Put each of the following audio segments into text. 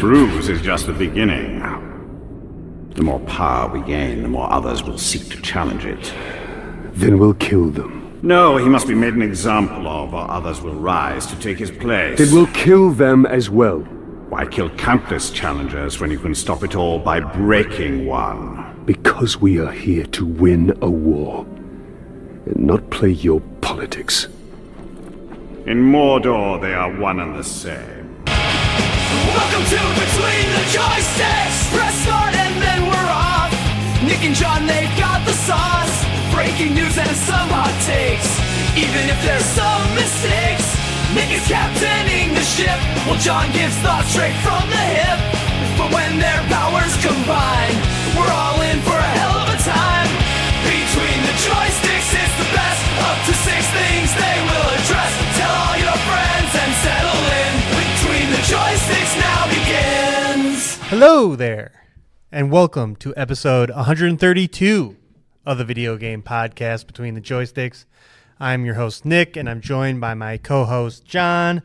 bruise is just the beginning. The more power we gain, the more others will seek to challenge it. Then we'll kill them. No, he must be made an example of, or others will rise to take his place. Then we'll kill them as well. Why kill countless challengers when you can stop it all by breaking one? Because we are here to win a war, and not play your politics. In Mordor, they are one and the same. Welcome to Between the Joysticks! Press start and then we're off! Nick and John, they've got the sauce! Breaking news and some hot takes! Even if there's some mistakes! Nick is captaining the ship, while John gives thoughts straight from the hip. But when their powers combine, we're all in for a hell of a time. Between the Joysticks, it's the best. Up to 6 things they will address. Tell all your friends and settle in. Between the Joysticks now begins. Hello there, and welcome to episode 132 of the video game podcast Between the Joysticks. I'm your host, Nick, and I'm joined by my co-host, John.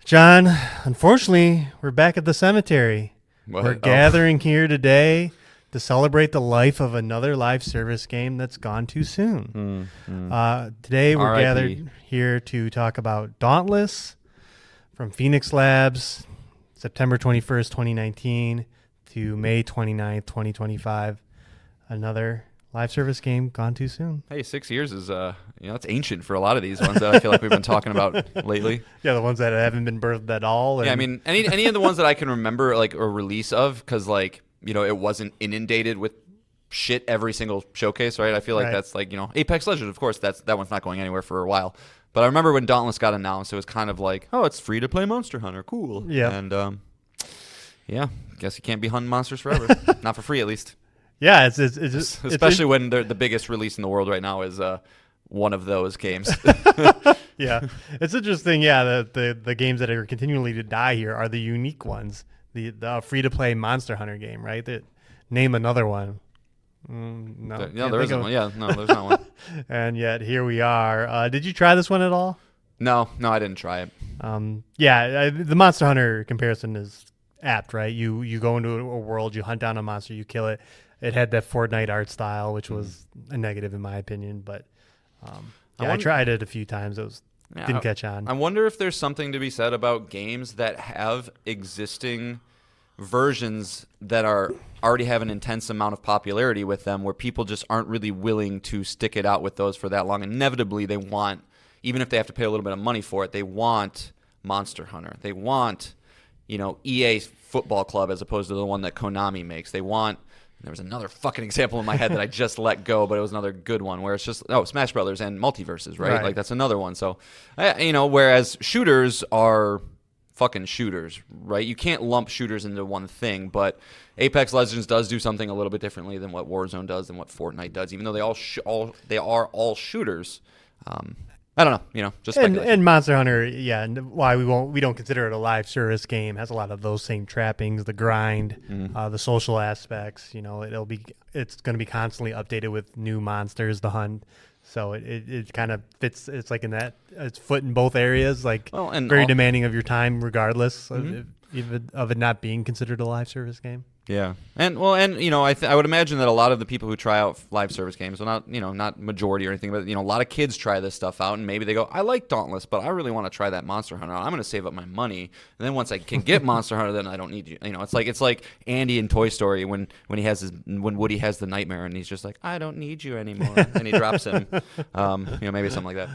John, unfortunately, we're back at the cemetery. What? We're gathering here today to celebrate the life of another live service game that's gone too soon. Today, we're R.I.P. gathered here to talk about Dauntless from Phoenix Labs, September 21st, 2019 to May 29th, 2025. Another live service game gone too soon. Hey, 6 years is it's ancient for a lot of these ones that I feel like we've been talking about lately. Yeah, the ones that haven't been birthed at all. And Yeah, I mean, any of the ones that I can remember like a release of, because it wasn't inundated with shit every single showcase, right? I feel like Right. that's like Apex Legends, of course, that one's not going anywhere for a while. But I remember when Dauntless got announced, it was kind of like, oh, it's free to play Monster Hunter, cool. Yeah. And yeah, guess you can't be hunting monsters forever, not for free at least. yeah, it's Especially when the biggest release in the world right now is one of those games. yeah, it's interesting. Yeah, the games that are continually to die here are the unique ones. The free to play Monster Hunter game, right? Name another one. No, There isn't one. Yeah, no, there's not one. And yet here we are. Did you try this one at all? No, I didn't try it. The Monster Hunter comparison is apt, right? You go into a world, you hunt down a monster, you kill it. It had that Fortnite art style, which was a negative in my opinion, but I tried it a few times. Didn't catch on. I wonder if there's something to be said about games that have existing versions that already have an intense amount of popularity with them, where people just aren't really willing to stick it out with those for that long. Inevitably, they want, even if they have to pay a little bit of money for it, they want Monster Hunter. They want, EA Football Club as opposed to the one that Konami makes. They want. There was another fucking example in my head that I just let go, but it was another good one where it's just, Smash Brothers and Multiverses, right? Like, that's another one. So, whereas shooters are fucking shooters, right? You can't lump shooters into one thing, but Apex Legends does do something a little bit differently than what Warzone does and what Fortnite does, even though they are all shooters. I don't know, just speculation. And Monster Hunter, yeah, and why we don't consider it a live service game, has a lot of those same trappings, the grind, the social aspects. It's going to be constantly updated with new monsters to hunt. So it kind of fits. It's like it's foot in both areas, like very demanding of your time, regardless of it not being considered a live service game. Yeah, I would imagine that a lot of the people who try out live service games, well, not majority or anything, but a lot of kids try this stuff out, and maybe they go, I like Dauntless, but I really want to try that Monster Hunter. I'm going to save up my money, and then once I can get Monster Hunter, then I don't need you. It's like Andy in Toy Story when Woody has the nightmare, and he's just like, I don't need you anymore, and he drops him. Maybe something like that.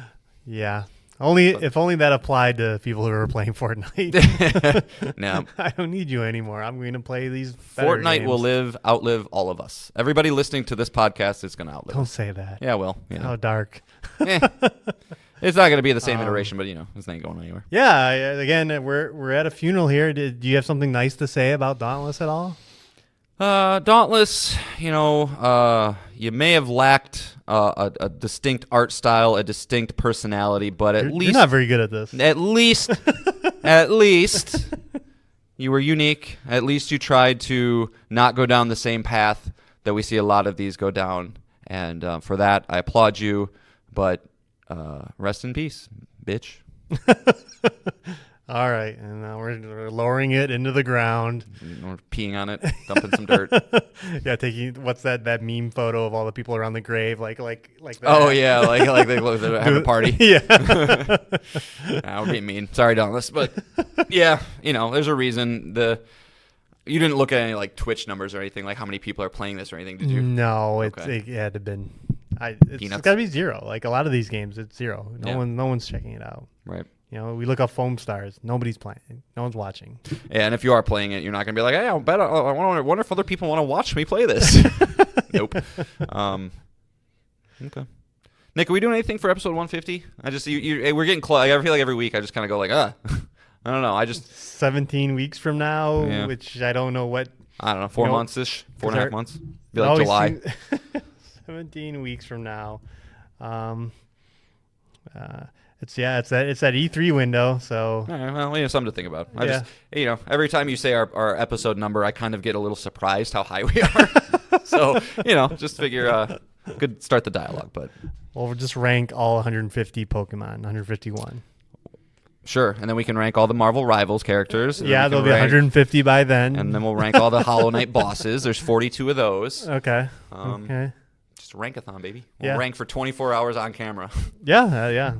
Yeah. If only that applied to people who are playing Fortnite. No, I don't need you anymore. I'm going to play these better Fortnite games. will outlive all of us. Everybody listening to this podcast is going to outlive Don't us. say that. Yeah, well, How dark. It's not going to be the same iteration, but it's not going anywhere. Yeah. Again, we're at a funeral here. Do you have something nice to say about Dauntless at all? Dauntless, you may have lacked a distinct art style, a distinct personality, but You're not very good at this. At least you were unique. At least you tried to not go down the same path that we see a lot of these go down, and for that I applaud you. But rest in peace, bitch. All right, and now we're lowering it into the ground. Or peeing on it, dumping some dirt. Yeah, taking what's that meme photo of all the people around the grave, like that. Oh yeah, like they have a party. Yeah, That would be mean. Sorry, Douglas, but yeah, there's a reason. You didn't look at any like Twitch numbers or anything, like how many people are playing this or anything, did you? No, it had to have been. It's got to be 0. Like a lot of these games, it's 0. No one's checking it out. Right. We look up foam stars. Nobody's playing. No one's watching. Yeah, and if you are playing it, you're not gonna be like, hey, I wonder if other people want to watch me play this. Nope. Okay. Nick, are we doing anything for episode 150? We're getting close. I feel like every week I just kind of go like, I don't know. 17 weeks from now, which I don't know what. I don't know, 4 months ish, 4.5 months. Be like July. 17 weeks from now. It's that E3 window. So all right, well, we have something to think about. Every time you say our episode number, I kind of get a little surprised how high we are. So just figure could start the dialogue, but we'll just rank all 150 Pokemon, 151. Sure, and then we can rank all the Marvel Rivals characters. Yeah, there'll be 150 by then. And then we'll rank all the Hollow Knight bosses. There's 42 of those. Okay. Okay. Just rank-a-thon, baby. We'll rank for 24 hours on camera. Yeah.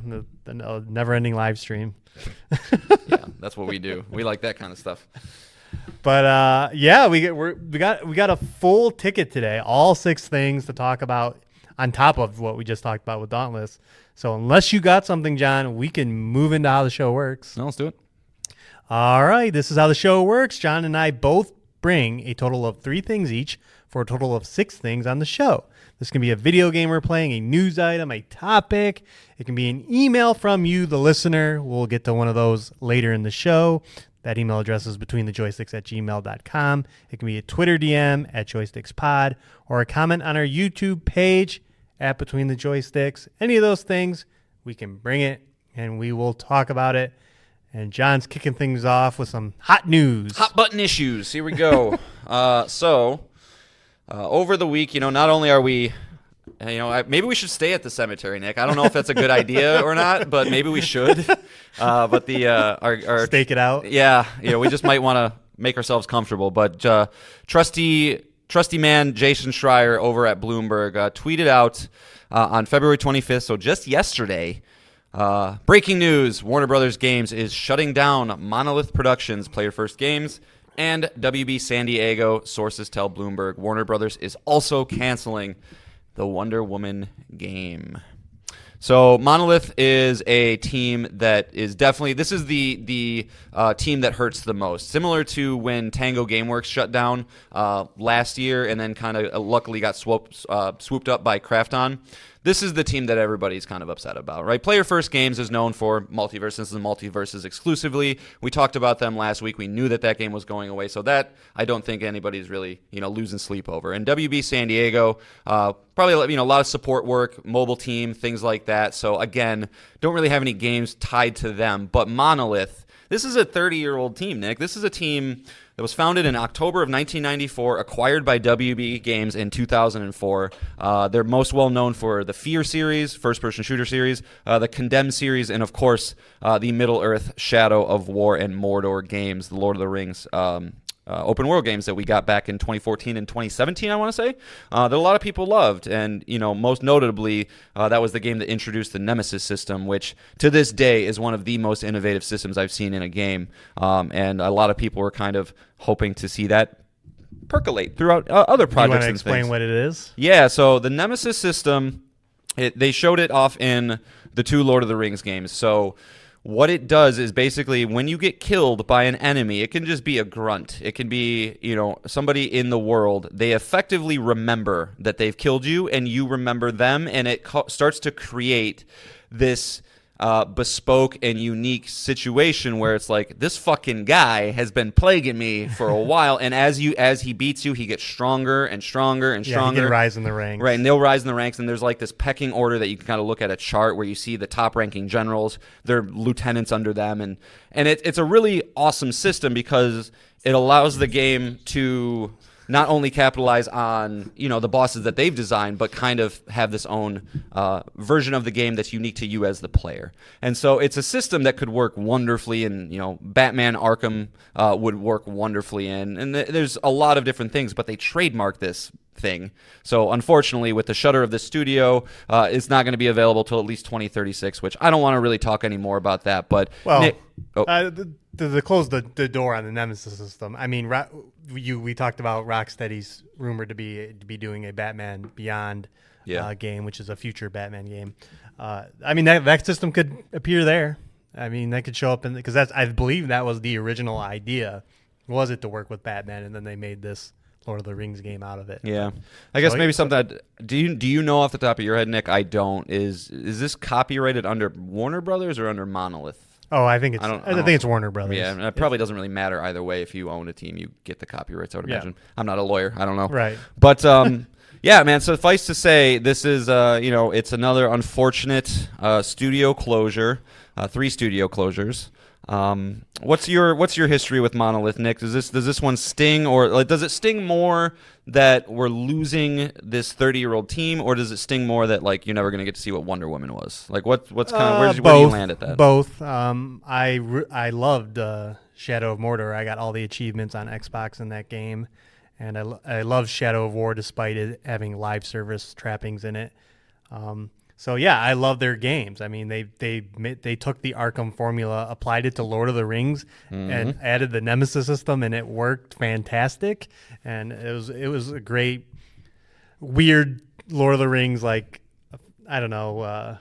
The never-ending live stream. Yeah, that's what we do. We like that kind of stuff. But we got a full ticket today. All 6 things to talk about on top of what we just talked about with Dauntless. So unless you got something, John, we can move into how the show works. No, let's do it. All right, this is how the show works. John and I both bring a total of 3 things each for a total of 6 things on the show. This can be a video game we're playing, a news item, a topic. It can be an email from you, the listener. We'll get to one of those later in the show. That email address is betweenthejoysticks@gmail.com. It can be a Twitter DM @joystickspod or a comment on our YouTube page @betweenthejoysticks. Any of those things, we can bring it and we will talk about it. And John's kicking things off with some hot news. Hot button issues. Here we go. Over the week, not only are we, maybe we should stay at the cemetery, Nick. I don't know if that's a good idea or not, but maybe we should. But our stake it out. Yeah, we just might want to make ourselves comfortable. But trusty man Jason Schreier over at Bloomberg tweeted out on February 25th, so just yesterday. Breaking news: Warner Brothers Games is shutting down Monolith Productions' Player First Games and WB San Diego. Sources tell Bloomberg Warner Brothers is also canceling the Wonder Woman game. So Monolith is a team that is definitely, this is the team that hurts the most. Similar to when Tango Gameworks shut down last year and then kind of luckily got swooped up by Krafton. This is the team that everybody's kind of upset about, right? Player First Games is known for multiverses and multiverses exclusively. We talked about them last week. We knew that game was going away, so that I don't think anybody's really losing sleep over. And WB San Diego, probably a lot of support work, mobile team, things like that. So again, don't really have any games tied to them. But Monolith, this is a 30-year-old team, Nick. This is a team that was founded in October of 1994, acquired by WB Games in 2004. They're most well known for the Fear series, first-person shooter series, the Condemned series, and of course, the Middle-earth, Shadow of War, and Mordor games, the Lord of the Rings open world games that we got back in 2014 and 2017, I want to say, that a lot of people loved. And, most notably, that was the game that introduced the Nemesis system, which to this day is one of the most innovative systems I've seen in a game. And a lot of people were kind of hoping to see that percolate throughout other projects and things. You want to explain what it is? Yeah, so the Nemesis system, they showed it off in the 2 Lord of the Rings games. So what it does is basically when you get killed by an enemy, it can just be a grunt. It can be, somebody in the world. They effectively remember that they've killed you and you remember them, and it starts to create this bespoke and unique situation where it's like, this fucking guy has been plaguing me for a while, and as he beats you, he gets stronger and stronger and stronger. Yeah, he can rise in the ranks. Right, and they'll rise in the ranks, and there's like this pecking order that you can kind of look at a chart where you see the top-ranking generals, their lieutenants under them, and it's a really awesome system because it allows the game to not only capitalize on the bosses that they've designed, but kind of have this own version of the game that's unique to you as the player. And so it's a system that could work wonderfully in Batman Arkham would work wonderfully in, and there's a lot of different things, but they trademark this thing. So unfortunately, with the shutter of this studio, it's not going to be available till at least 2036, which I don't want to really talk any more about that. But to close the door on the Nemesis system, I mean, we talked about Rocksteady's rumored to be doing a Batman Beyond game, which is a future Batman game. I mean, that system could appear there. I mean, that could show up because I believe that was the original idea, was it to work with Batman, and then they made this Lord of the Rings game out of it. Yeah, I guess maybe something. Do you know off the top of your head, Nick? I don't. Is this copyrighted under Warner Brothers or under Monolith? Oh, I think it's Warner Brothers. Yeah, and it probably doesn't really matter either way. If you own a team, you get the copyrights, I would imagine. I'm not a lawyer. I don't know. Right. But yeah, man. Suffice to say, this is it's another unfortunate studio closure. 3 studio closures. What's your history with Monolith, Nick? Does this one sting, or does it sting more that we're losing this 30-year-old team, or does it sting more that you're never going to get to see what Wonder Woman was? What's kind of where do you land at that? Both. I loved Shadow of Mordor. I got all the achievements on Xbox in that game, and I love Shadow of War despite it having live service trappings in it. So yeah, I love their games. I mean, they took the Arkham formula, applied it to Lord of the Rings, and added the Nemesis system, and it worked fantastic. And it was a great, weird Lord of the Rings, I don't know,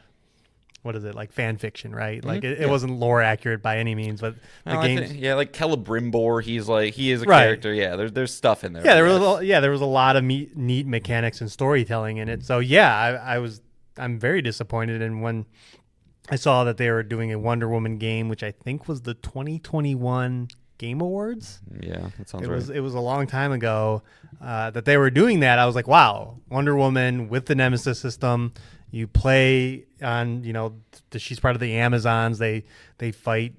what is it, like fan fiction, right? It wasn't lore accurate by any means, but the games. Like Celebrimbor, he is a character. Yeah, there's stuff in there. Yeah, there was a lot of neat mechanics and storytelling in it. So yeah, I'm very disappointed. And when I saw that they were doing a Wonder Woman game, which I think was the 2021 Game Awards. Yeah, that sounds right. It was a long time ago that they were doing that. I was like, wow, Wonder Woman with the Nemesis system. You play on, she's part of the Amazons. They fight,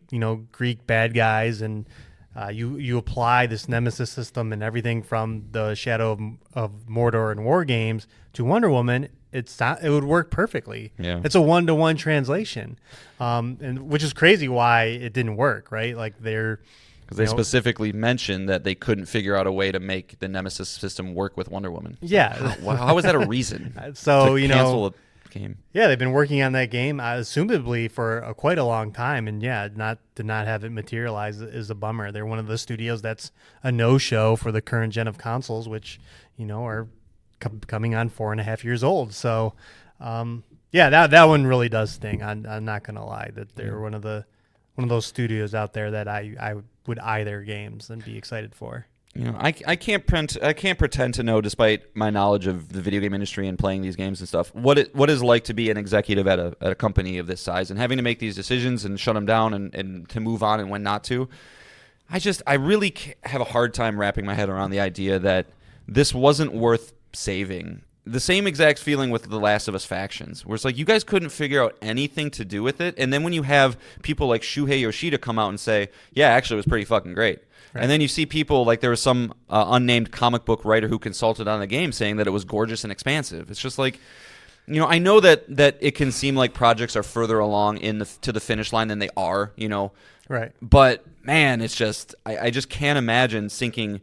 Greek bad guys, and you apply this Nemesis system and everything from the Shadow of Mordor and War games to Wonder Woman. It would work perfectly. Yeah. It's a 1-to-1 translation, and which is crazy why it didn't work, right? Because they specifically mentioned that they couldn't figure out a way to make the Nemesis system work with Wonder Woman. Yeah. How is that a reason? So to cancel a game? Yeah, they've been working on that game, assumably for quite a long time, and to not have it materialize is a bummer. They're one of the studios that's a no-show for the current gen of consoles, which are coming on 4.5 years old. So, that one really does sting. I'm not gonna lie that they're one of those studios out there that I would eye their games and be excited for. I can't pretend to know, despite my knowledge of the video game industry and playing these games and stuff, what is like to be an executive at a company of this size and having to make these decisions and shut them down and to move on and when not to. I really have a hard time wrapping my head around the idea that this wasn't worth saving. The same exact feeling with the Last of Us factions, where it's like you guys couldn't figure out anything to do with it, and then when you have people like Shuhei Yoshida come out and say, yeah, actually it was pretty fucking great. Right. And then you see people like there was some unnamed comic book writer who consulted on the game saying that it was gorgeous and expansive. It's just like, I know that it can seem like projects are further along to the finish line than they are, Right. But man, it's just I just can't imagine sinking.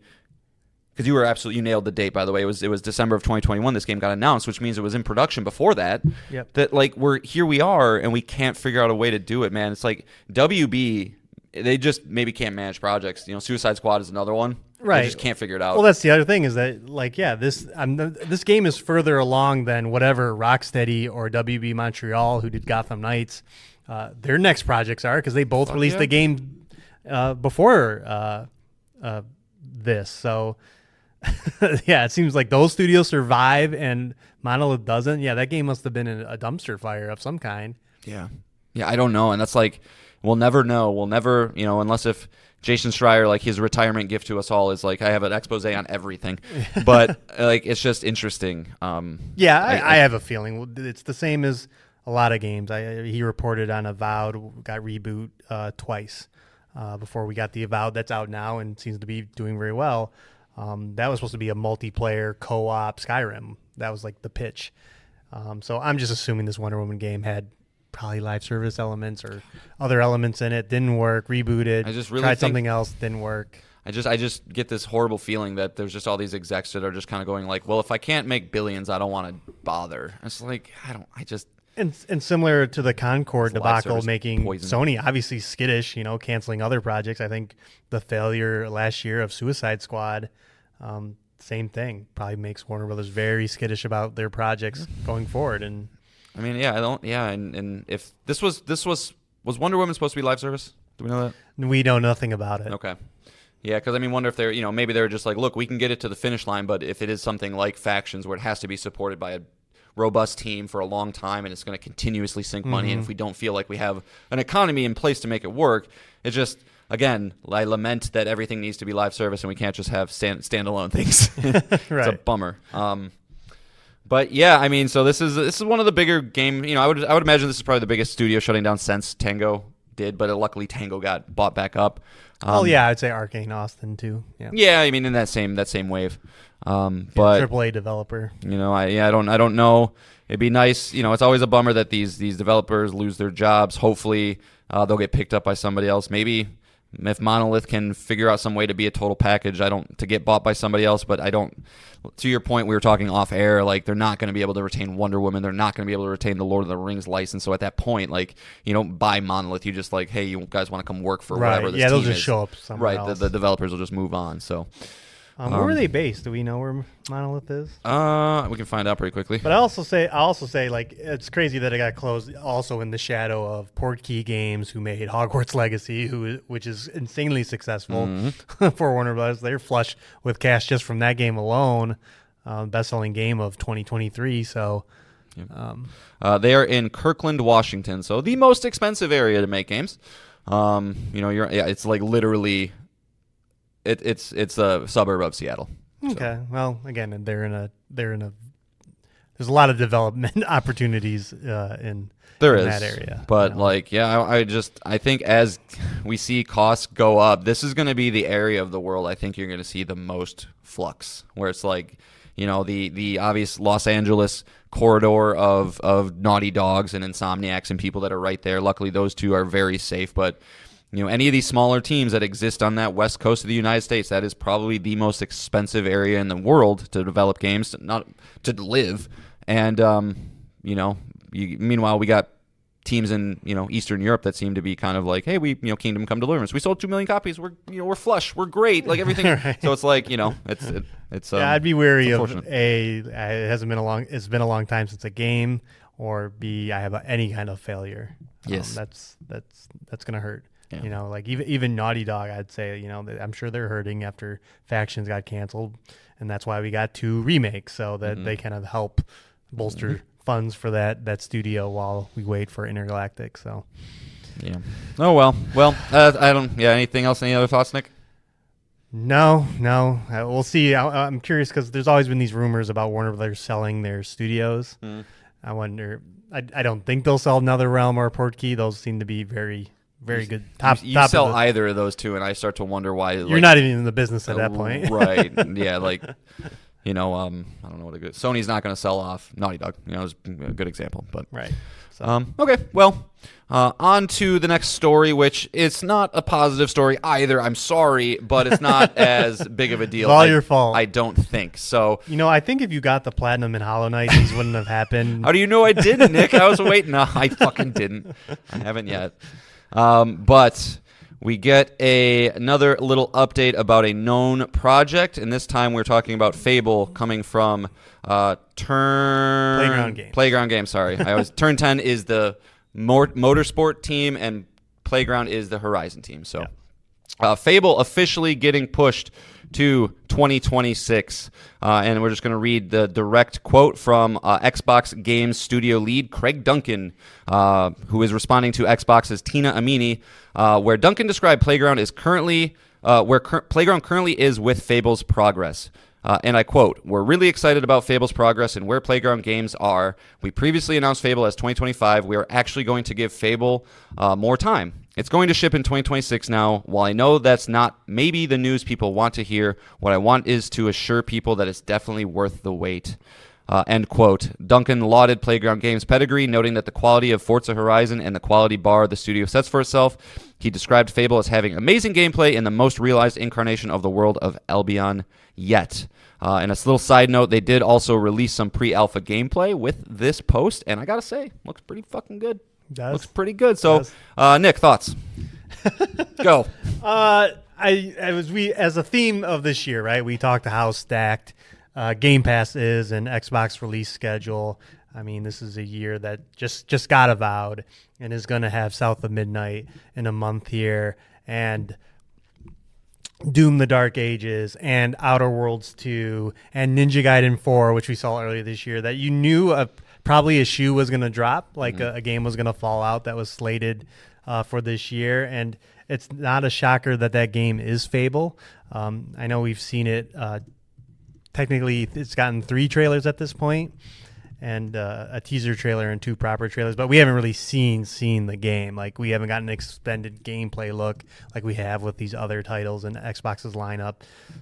Because you nailed the date, by the way. It was December of 2021 this game got announced, which means it was in production before that. Yep. That we are and we can't figure out a way to do it, man. It's like WB, they just maybe can't manage projects. Suicide Squad is another one. Right. They just can't figure it out. Well, that's the other thing is that this game is further along than whatever Rocksteady or WB Montreal, who did Gotham Knights, their next projects are, because they both released the game before this. So. Yeah, it seems like those studios survive and Monolith doesn't. Yeah, that game must have been a dumpster fire of some kind. Yeah, I don't know, and that's we'll never know. We'll never, unless if Jason Schreier, his retirement gift to us all is I have an expose on everything. But it's just interesting. I have a feeling it's the same as a lot of games. He reported on Avowed got reboot twice before we got the Avowed that's out now and seems to be doing very well. That was supposed to be a multiplayer co-op Skyrim. That was like the pitch. So I'm just assuming this Wonder Woman game had probably live service elements or other elements in it. Didn't work. Rebooted. I just really tried something else. Didn't work. I just get this horrible feeling that there's just all these execs that are just kind of going like, well, if I can't make billions, I don't want to bother. It's like And similar to the Concord It's live debacle, service making poison. Sony obviously skittish, canceling other projects. I think the failure last year of Suicide Squad, same thing, probably makes Warner Brothers very skittish about their projects going forward. And I mean, and if this was Wonder Woman supposed to be live service? Do we know that? we know nothing about it. Okay. Yeah, because I mean, wonder if they're, maybe they're just like, look, we can get it to the finish line, but if it is something like Factions where it has to be supported by a robust team for a long time and it's going to continuously sink money, and if we don't feel like we have an economy in place to make it work, it's just, again, I lament that everything needs to be live service and we can't just have standalone things. Right. It's a bummer. But yeah, I mean, so this is one of the bigger game. I would imagine this is probably the biggest studio shutting down since Tango did, but luckily Tango got bought back up. I'd say Arcane Austin too. Yeah. Yeah, I mean in that same wave. But AAA developer. I don't know. It'd be nice. It's always a bummer that these developers lose their jobs. Hopefully, they'll get picked up by somebody else. Maybe if Monolith can figure out some way to be a total package, to get bought by somebody else. But I don't. To your point, we were talking off air. Like they're not going to be able to retain Wonder Woman. They're not going to be able to retain the Lord of the Rings license. So at that point, you don't buy Monolith. You just like, hey, you guys want to come work for whatever this Yeah, they'll team just is. show up somewhere Right. else. The developers will just move on. So. Where are they based? Do we know where Monolith is? We can find out pretty quickly. But I also say like it's crazy that it got closed also in the shadow of Portkey Games, who made Hogwarts Legacy, which is insanely successful for Warner Bros. They're flush with cash just from that game alone, best-selling game of 2023. So they are in Kirkland, Washington, so the most expensive area to make games. It's like literally. It's a suburb of Seattle. Okay, well, again, there's a lot of development opportunities in that area. But I think as we see costs go up, this is going to be the area of the world I think you're going to see the most flux, where it's like, the obvious Los Angeles corridor of Naughty Dogs and Insomniacs and people that are right there. Luckily, those two are very safe, but any of these smaller teams that exist on that west coast of the United States, that is probably the most expensive area in the world to develop games, not to live. And meanwhile, we got teams in Eastern Europe that seem to be kind of like, hey, we Kingdom Come Deliverance, we sold 2 million copies, we're flush, we're great, like everything. Right. So it's like it's I'd be wary of unfortunate. it's been a long time since a game, or B, I have any kind of failure. Yes. That's gonna hurt. Yeah. Like even Naughty Dog, I'd say, I'm sure they're hurting after Factions got canceled, and that's why we got 2 remakes, so that they kind of help bolster funds for that studio while we wait for Intergalactic. So Yeah. Oh well. I don't. Yeah. Anything else? Any other thoughts, Nick? No. We'll see. I'm curious because there's always been these rumors about Warner Brothers selling their studios. I wonder. I don't think they'll sell another Realm or Portkey. Those seem to be very, very good. You top sell of the, either of those two, and I start to wonder why. You're not even in the business at that point, right? Yeah. I don't know what a good. Sony's not going to sell off Naughty Dog. It's a good example, but right. So. Okay. Well, on to the next story, which it's not a positive story either. I'm sorry, but it's not as big of a deal. It's all your fault. I don't think so. I think if you got the Platinum in Hollow Knight, these wouldn't have happened. How do you know I didn't, Nick? I was waiting. No, I fucking didn't. I haven't yet. But we get another little update about a known project, and this time we're talking about Fable coming from Playground Games. Sorry, Turn 10 is the motorsport team, and Playground is the Horizon team. So, Fable officially getting pushed to 2026, and we're just going to read the direct quote from Xbox Games Studio lead Craig Duncan, who is responding to Xbox's Tina Amini, where Duncan described Playground is currently Playground currently is with Fable's progress. And I quote, "We're really excited about Fable's progress and where Playground Games are. We previously announced Fable as 2025. We are actually going to give Fable more time. It's going to ship in 2026 now. While I know that's not maybe the news people want to hear, what I want is to assure people that it's definitely worth the wait." End quote. Duncan lauded Playground Games' pedigree, noting that the quality of Forza Horizon and the quality bar the studio sets for itself. He described Fable as having amazing gameplay and the most realized incarnation of the world of Albion yet. And a little side note, they did also release some pre-alpha gameplay with this post, and I gotta say, looks pretty fucking good. Looks pretty good. So, Nick, thoughts? Go. As a theme of this year, right? We talked to how stacked Game Pass is and Xbox release schedule. I mean, this is a year that just got avowed and is going to have South of Midnight in a month here, and Doom: The Dark Ages, and Outer Worlds 2, and Ninja Gaiden 4, which we saw earlier this year, that you knew probably a shoe was going to drop, like a game was going to fall out that was slated for this year. And it's not a shocker that game is Fable. I know we've seen it. Technically, it's gotten 3 trailers at this point, and a teaser trailer and 2 proper trailers, but we haven't really seen the game. Like, we haven't gotten an extended gameplay look like we have with these other titles in Xbox's lineup.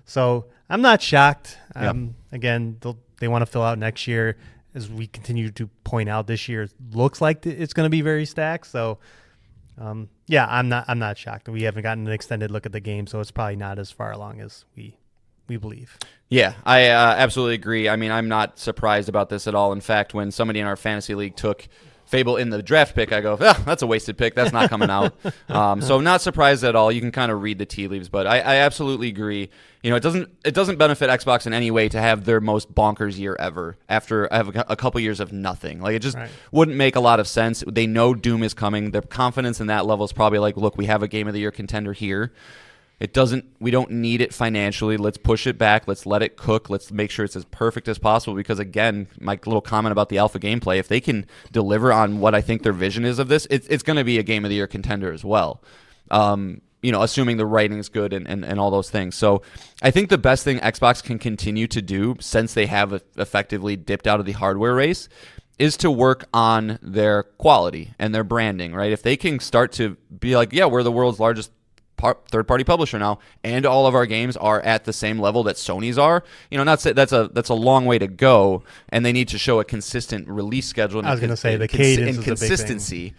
So I'm not shocked. Again, they want to fill out next year. As we continue to point out, this year looks like it's going to be very stacked. So I'm not shocked. We haven't gotten an extended look at the game, so it's probably not as far along as we believe. Yeah, I absolutely agree. I mean, I'm not surprised about this at all. In fact, when somebody in our fantasy league took Fable in the draft pick, I go, that's a wasted pick. That's not coming out. So I'm not surprised at all. You can kind of read the tea leaves, but I absolutely agree. You know, it doesn't benefit Xbox in any way to have their most bonkers year ever after I have a couple years of nothing. Like, it just wouldn't make a lot of sense. They know Doom is coming. Their confidence in that level is probably like, look, we have a Game of the Year contender here. We don't need it financially. Let's push it back. Let's let it cook. Let's make sure it's as perfect as possible, because, again, my little comment about the alpha gameplay, if they can deliver on what I think their vision is of this, it's going to be a Game of the Year contender as well. Assuming the writing is good and all those things. So I think the best thing Xbox can continue to do, since they have effectively dipped out of the hardware race, is to work on their quality and their branding, right? If they can start to be like, yeah, we're the world's largest third-party publisher now, and all of our games are at the same level that Sony's are. That's a long way to go, and they need to show a consistent release schedule. I was going to say the cadence and is consistency.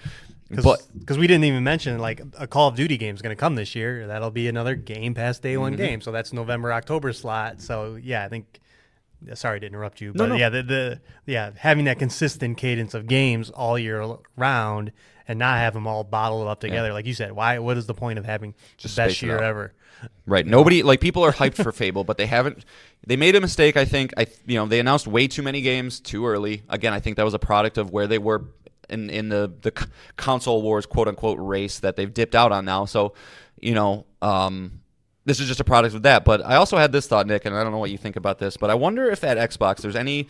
Because we didn't even mention, like, a Call of Duty game is going to come this year. That'll be another Game Pass Day One game. So that's November, October slot. So yeah, I think. Sorry to interrupt you, but having that consistent cadence of games all year round and not have them all bottled up together, like you said. What is the point of having just the best year ever? Right. Nobody, like, people are hyped for Fable, but they haven't. They made a mistake, I think. They announced way too many games too early. Again, I think that was a product of where they were in the console wars, quote unquote, race that they've dipped out on now. So, this is just a product of that. But I also had this thought, Nick, and I don't know what you think about this, but I wonder if at Xbox there's any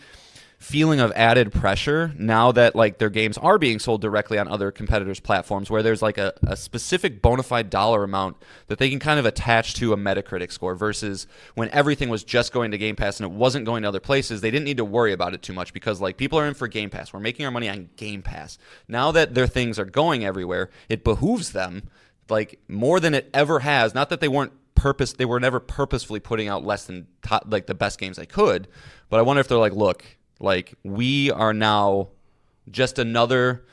feeling of added pressure now that, like, their games are being sold directly on other competitors' platforms, where there's like a specific bona fide dollar amount that they can kind of attach to a Metacritic score, versus when everything was just going to Game Pass and it wasn't going to other places. They didn't need to worry about it too much, because, like, people are in for Game Pass. We're making our money on Game Pass. Now that their things are going everywhere, it behooves them, like, more than it ever has. Not that they were never purposefully putting out less than the best games they could, but I wonder if they're like, look, like, we are now just another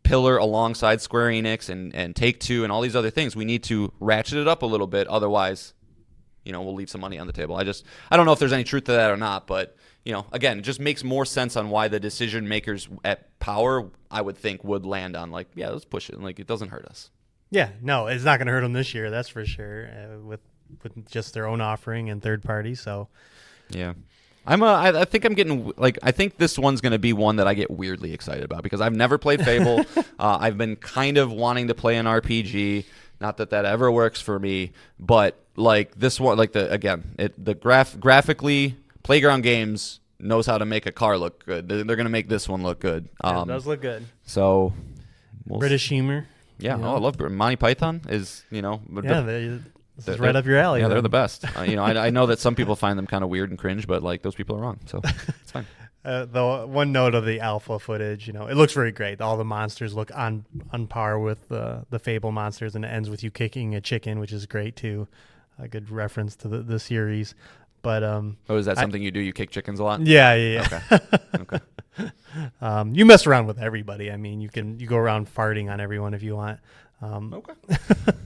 pillar alongside Square Enix and Take-Two and all these other things. We need to ratchet it up a little bit, otherwise, we'll leave some money on the table. I don't know if there's any truth to that or not, but again, it just makes more sense on why the decision makers at Power, I would think, would land on, like, yeah, let's push it. Like, it doesn't hurt us. Yeah, no, it's not going to hurt them this year, that's for sure, with just their own offering and third party. So, yeah, I think I'm getting, like, I think this one's going to be one that I get weirdly excited about, because I've never played Fable. I've been kind of wanting to play an RPG. Not that ever works for me, but, like, this one, like, graphically, Playground Games knows how to make a car look good. They're going to make this one look good. It does look good. So, British humor. Yeah, I love Monty Python is, the This is right up your alley. Yeah, then. they're the best. I know that some people find them kind of weird and cringe, but like those people are wrong, so it's fine. The one note of the alpha footage, it looks very great. All the monsters look on par with the Fable monsters, and it ends with you kicking a chicken, which is great too. A good reference to the series. But is that something you do? You kick chickens a lot? Yeah. Okay. You mess around with everybody. I mean, you go around farting on everyone if you want. Okay.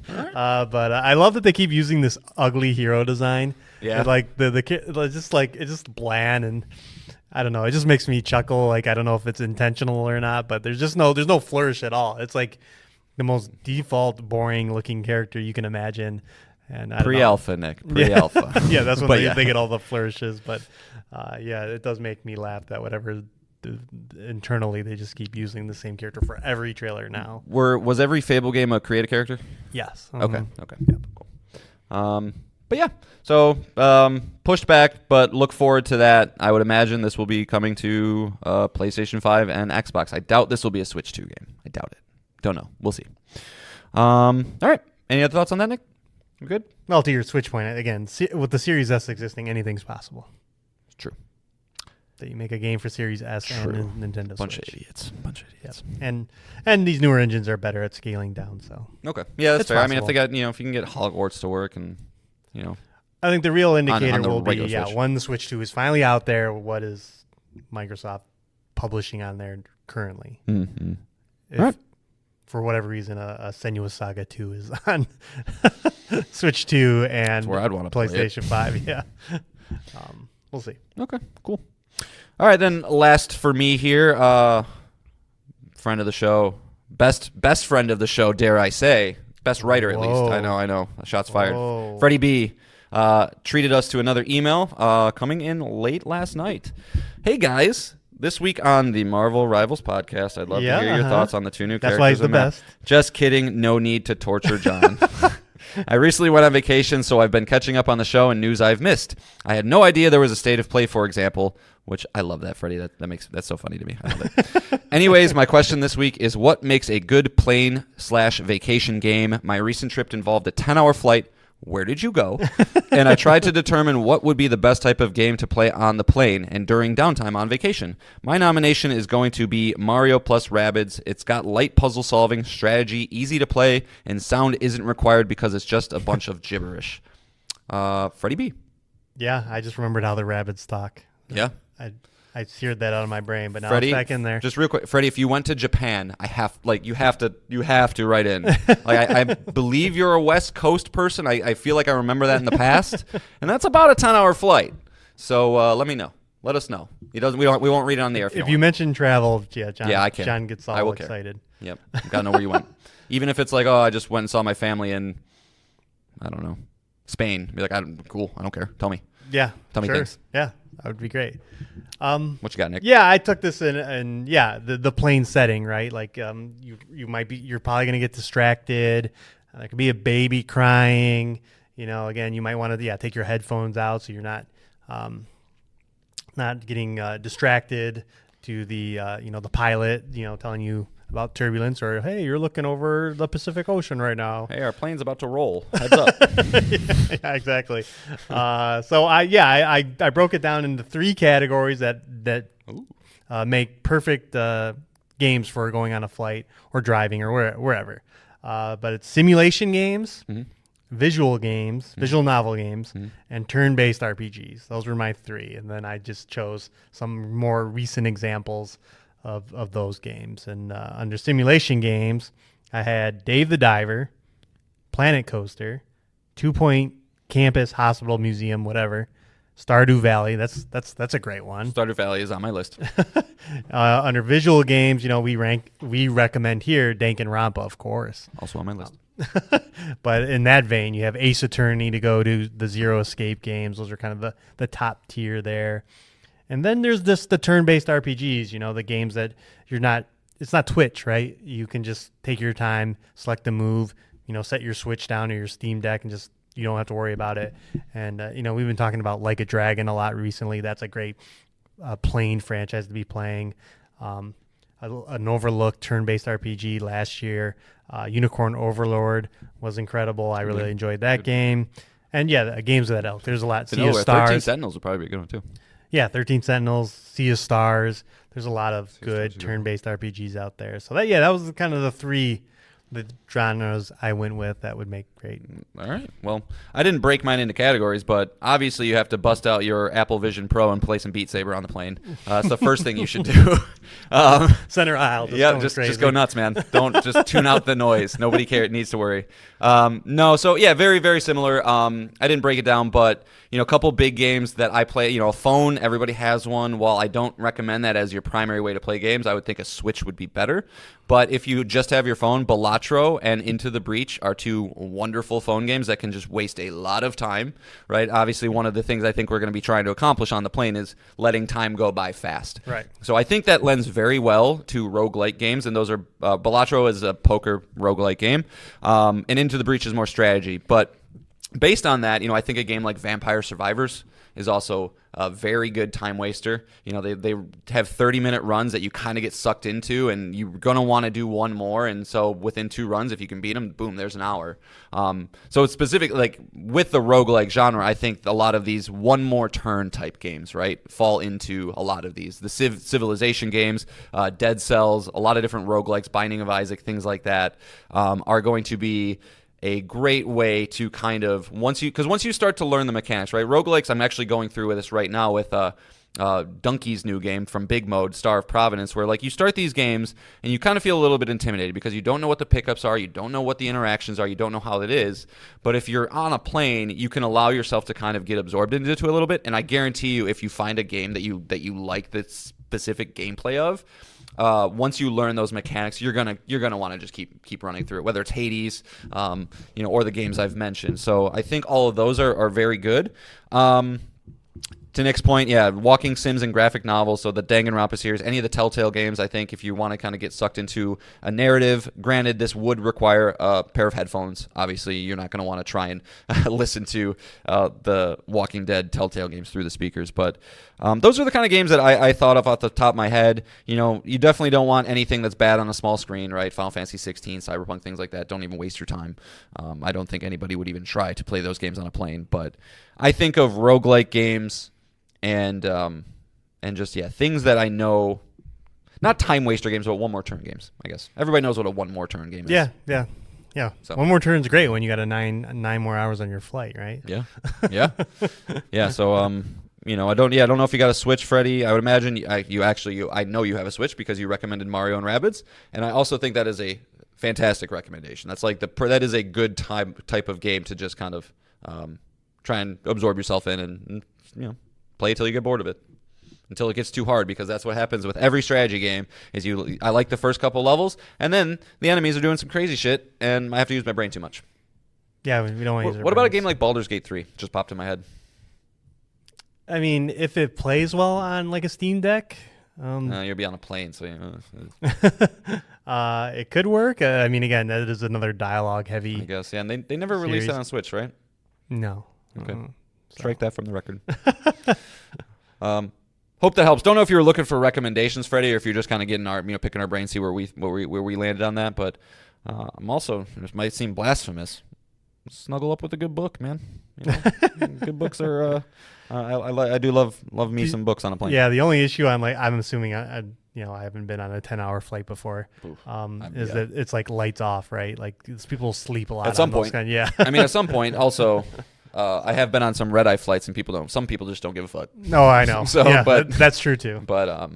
But I love that they keep using this ugly hero design. Yeah. And, like it's just bland, and I don't know. It just makes me chuckle. Like, I don't know if it's intentional or not, but there's no flourish at all. It's like the most default boring looking character you can imagine. And Pre-alpha, Nick. Pre-alpha. Yeah, that's when they get all the flourishes. But it does make me laugh that whatever internally they just keep using the same character for every trailer now. Was every Fable game a created character? Yes. Okay. Yep. Cool. But yeah, so pushed back, but look forward to that. I would imagine this will be coming to PlayStation 5 and Xbox. I doubt this will be a Switch 2 game. I doubt it. Don't know. We'll see. All right. Any other thoughts on that, Nick? You good? Well, to your Switch point, again, with the Series S existing, anything's possible. It's true. That you make a game for Series S and Nintendo Bunch Switch. of idiots. Yep. And these newer engines are better at scaling down. So Okay. Yeah, that's it's fair. possible. I mean, if they got if you can get Hogwarts to work and I think the real indicator on the will be regular Switch. when the Switch 2 is finally out there. What is Microsoft publishing on there currently? Mm-hmm. If, All right. for whatever reason, a Senua's Saga 2 is on Switch 2 and where I'd wanna play it. PlayStation 5. Yeah. We'll see. Okay, cool. All right, then last for me here, friend of the show, best friend of the show, dare I say, best writer at least. I know. Shots fired. Whoa. Freddie B treated us to another email coming in late last night. Hey guys, this week on the Marvel Rivals podcast, I'd love to hear your thoughts on the two new That's characters. why he's the in there. best. Just kidding. No need to torture John. I recently went on vacation, so I've been catching up on the show and news I've missed. I had no idea there was a State of Play, for example, which I love that, Freddie. That's so funny to me. I love it. Anyways, my question this week is what makes a good plane/vacation game? My recent trip involved a 10-hour flight. Where did you go? And I tried to determine what would be the best type of game to play on the plane and during downtime on vacation. My nomination is going to be Mario plus Rabbids. It's got light puzzle solving, strategy, easy to play, and sound isn't required because it's just a bunch of gibberish. Freddie B. Yeah, I just remembered how the rabbits talk. Yeah. I seared that out of my brain, but now Freddie, it's back in there. Just real quick, Freddie, if you went to Japan, you have to write in. I believe you're a West Coast person. I feel like I remember that in the past, and that's about a 10-hour flight. So let me know. Let us know. We won't read it on the air. If you mention travel, John. Yeah, I can. John gets all excited. Yep, gotta know where you went. Even if it's like, I just went and saw my family in, I don't know, Spain. Be like, cool. I don't care. Tell me. Yeah, Tell me sure. things. Yeah, that would be great. What you got, Nick? Yeah, I took this in the plane setting, right? Like you're probably gonna get distracted. There could be a baby crying. Again, you might want to take your headphones out so you're not getting distracted to the the pilot telling you about turbulence, or hey, you're looking over the Pacific Ocean right now. Hey, our plane's about to roll. Heads up. Yeah, exactly. So I broke it down into 3 categories that make perfect games for going on a flight or driving or wherever. But it's simulation games, visual games, visual novel games, and turn-based RPGs. Those were my 3, and then I just chose some more recent examples of those games. And under simulation games, I had Dave the Diver, Planet Coaster, 2 Point Campus, Hospital, Museum, whatever, Stardew Valley. That's a great one. Stardew Valley is on my list. Under visual games, we recommend here Danganronpa, of course. Also on my list. But in that vein, you have Ace Attorney to go to, the Zero Escape games. Those are kind of the top tier there. And then there's the turn-based RPGs, the games that it's not Twitch, right? You can just take your time, select a move, set your Switch down or your Steam Deck, and just, you don't have to worry about it. And, we've been talking about Like a Dragon a lot recently. That's a great plane franchise to be playing. an overlooked turn-based RPG last year. Unicorn Overlord was incredible. I really enjoyed that game. And yeah, games of that ilk. There's a lot. Sea of 13 Stars. Sentinels would probably be a good one too. Yeah, 13 Sentinels, Sea of Stars. There's a lot of good turn-based RPGs out there. So that was kind of the genres I went with that would make great. All right. Well, I didn't break mine into categories, but obviously you have to bust out your Apple Vision Pro and play some Beat Saber on the plane. It's the first thing you should do. Center aisle. Just go nuts, man. Don't just tune out the noise. Nobody needs to worry. No, so yeah, very, very similar. I didn't break it down, but a couple big games that I play. A phone, everybody has one. While I don't recommend that as your primary way to play games, I would think a Switch would be better. But if you just have your phone, Balatro and Into the Breach are two wonderful phone games that can just waste a lot of time, right? Obviously, one of the things I think we're going to be trying to accomplish on the plane is letting time go by fast. Right. So I think that lends very well to roguelike games, and those are Balatro is a poker roguelike game, and Into the Breach is more strategy. But based on that, I think a game like Vampire Survivors is also a very good time waster. They have 30-minute runs that you kind of get sucked into, and you're going to want to do one more. And so within 2 runs, if you can beat them, boom, there's an hour. So it's specific, like with the roguelike genre, I think a lot of these one more turn type games, right, fall into a lot of these. The Civilization games, Dead Cells, a lot of different roguelikes, Binding of Isaac, things like that, are going to be a great way to kind of once you start to learn the mechanics, right? Roguelikes, I'm actually going through with this right now with Donkey's new game from Big Mode, Star of Providence, where like you start these games and you kind of feel a little bit intimidated because you don't know what the pickups are, you don't know what the interactions are, you don't know how it is. But if you're on a plane, you can allow yourself to kind of get absorbed into it a little bit. And I guarantee you, if you find a game that you like the specific gameplay of, once you learn those mechanics, you're gonna want to just keep running through it, whether it's Hades, or the games I've mentioned. So I think all of those are very good. To Nick's point, yeah, walking sims and graphic novels, so the Danganronpa series, any of the Telltale games, I think if you want to kind of get sucked into a narrative, granted, this would require a pair of headphones. Obviously, you're not going to want to try and listen to the Walking Dead Telltale games through the speakers, but those are the kind of games that I thought of off the top of my head. You definitely don't want anything that's bad on a small screen, right? Final Fantasy 16, Cyberpunk, things like that. Don't even waste your time. I don't think anybody would even try to play those games on a plane, but I think of roguelike games and just things that I know, not time waster games, but one more turn games. I guess everybody knows what a one more turn game is. Yeah. So. One more turn's great when you got a nine more hours on your flight, right? Yeah. So I don't know if you got a Switch, Freddie. I would imagine I know you have a Switch because you recommended Mario and Rabbids, and I also think that is a fantastic recommendation. That's like that is a good type of game to just kind of try and absorb yourself in and play till you get bored of it, until it gets too hard, because that's what happens with every strategy game. I like the first couple levels, and then the enemies are doing some crazy shit, and I have to use my brain too much. Yeah, we don't want to use our What about a brains. game like Baldur's Gate 3? Just popped in my head. I mean, if it plays well on like a Steam Deck, You'll be on a plane, so it could work. I mean, again, that is another dialogue heavy. I guess, yeah. And they never released that on Switch, right? No. Okay. Strike that from the record. Hope that helps. Don't know if you were looking for recommendations, Freddie, or if you're just kind of getting picking our brains, see where we landed on that. But I'm also, this might seem blasphemous, snuggle up with a good book, man. Good books are. I do love me some books on a plane. Yeah, the only issue I'm assuming I haven't been on a 10-hour flight before. That it's like lights off, right? Like people sleep a lot at some point. Yeah. I mean, at some point, also. I have been on some red-eye flights, and some people just don't give a fuck. No, I know. So, yeah, but that's true too. But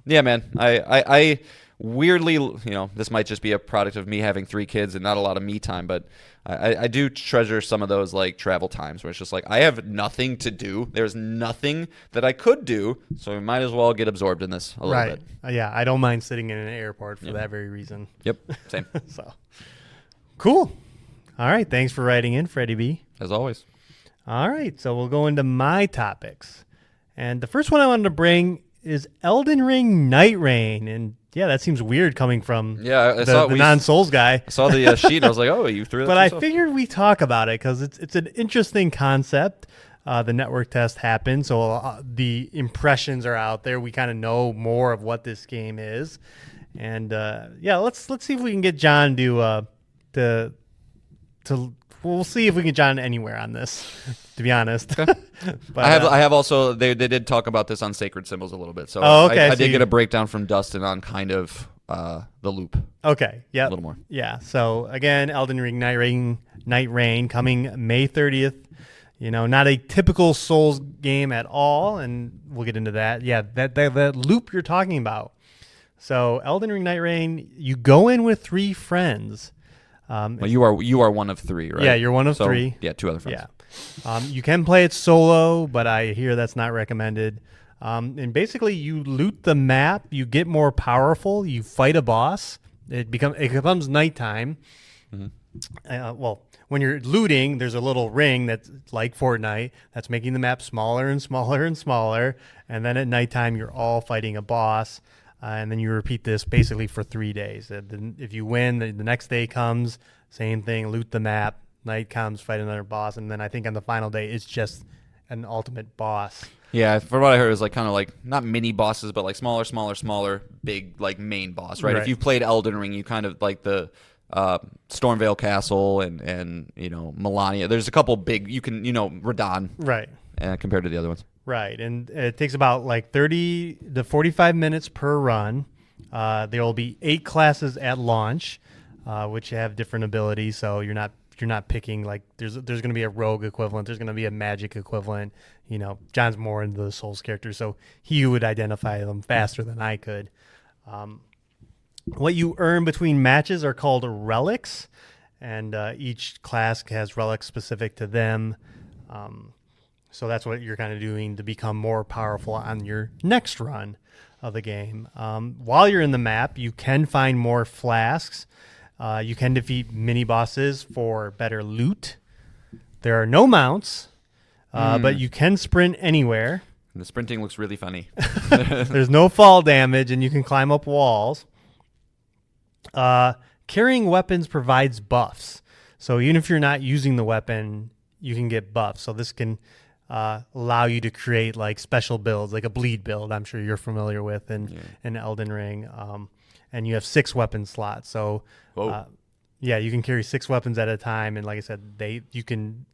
yeah, man, I weirdly, this might just be a product of me having 3 kids and not a lot of me time, but I do treasure some of those like travel times where it's just like I have nothing to do. There's nothing that I could do, so we might as well get absorbed in this a little bit. Yeah, I don't mind sitting in an airport for that very reason. Yep, same. So cool. All right, thanks for writing in, Freddie B. As always. All right, so we'll go into my topics. And the first one I wanted to bring is Elden Ring Nightreign. And yeah, that seems weird coming from the non-Souls guy. I saw the sheet and I was like, oh, you threw that But yourself. I figured we talk about it because it's an interesting concept. the network test happened, so the impressions are out there. We kind of know more of what this game is, and let's see if we can get John to we'll see if we can get John anywhere on this. To be honest, okay. But, I have also they did talk about this on Sacred Symbols a little bit, so okay, I did get a breakdown from Dustin on kind of the loop. Okay, yeah, a little more. Yeah, so again, Elden Ring Nightreign coming May 30th. Not a typical Souls game at all, and we'll get into that. Yeah, that loop you're talking about. So Elden Ring Nightreign, you go in with 3 friends. Well, you are one of 3, right? Yeah, you're one of 3. Yeah, 2 other friends. Yeah, you can play it solo, but I hear that's not recommended. And basically, you loot the map, you get more powerful, you fight a boss. It becomes nighttime. Mm-hmm. When you're looting, there's a little ring that's like Fortnite that's making the map smaller and smaller and smaller. And then at nighttime, you're all fighting a boss. And then you repeat this basically for 3 days. Then if you win, the next day comes, same thing, loot the map. Night comes, fight another boss. And then I think on the final day, it's just an ultimate boss. Yeah, from what I heard, it was like kind of like not mini bosses, but like smaller, big like main boss, right? If you've played Elden Ring, you kind of like the Stormvale Castle and Melania. There's a couple big Radon, right? Compared to the other ones, right? And it takes about like 30 to 45 minutes per run. There will be 8 classes at launch, which have different abilities. So you're not picking like there's going to be a rogue equivalent. There's going to be a magic equivalent. John's more into the Souls character, so he would identify them faster than I could. What you earn between matches are called relics, and each class has relics specific to them. So that's what you're kind of doing to become more powerful on your next run of the game. While you're in the map, you can find more flasks. You can defeat mini bosses for better loot. There are no mounts, but you can sprint anywhere. And the sprinting looks really funny. There's no fall damage, and you can climb up walls. Carrying weapons provides buffs. So even if you're not using the weapon, you can get buffs. So this can allow you to create like special builds, like a bleed build I'm sure you're familiar with in Elden Ring. And you have 6 weapon slots. So you can carry 6 weapons at a time. And like I said, you can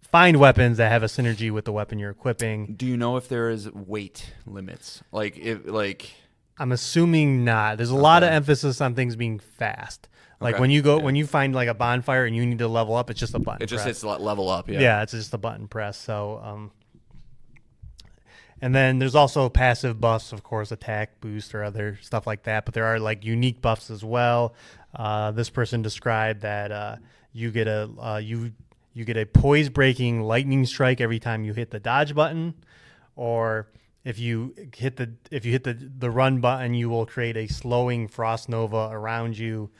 find weapons that have a synergy with the weapon you're equipping. Do you know if there is weight limits? I'm assuming not. There's a lot of emphasis on things being fast. Like when you find like a bonfire and you need to level up, it's just a button. It just press. hits level up. Yeah. Yeah, it's just a button press. So, and then there's also passive buffs, of course, attack boost or other stuff like that. But there are like unique buffs as well. This person described that you get a poise breaking lightning strike every time you hit the dodge button, or if you hit the run button, you will create a slowing frost nova around you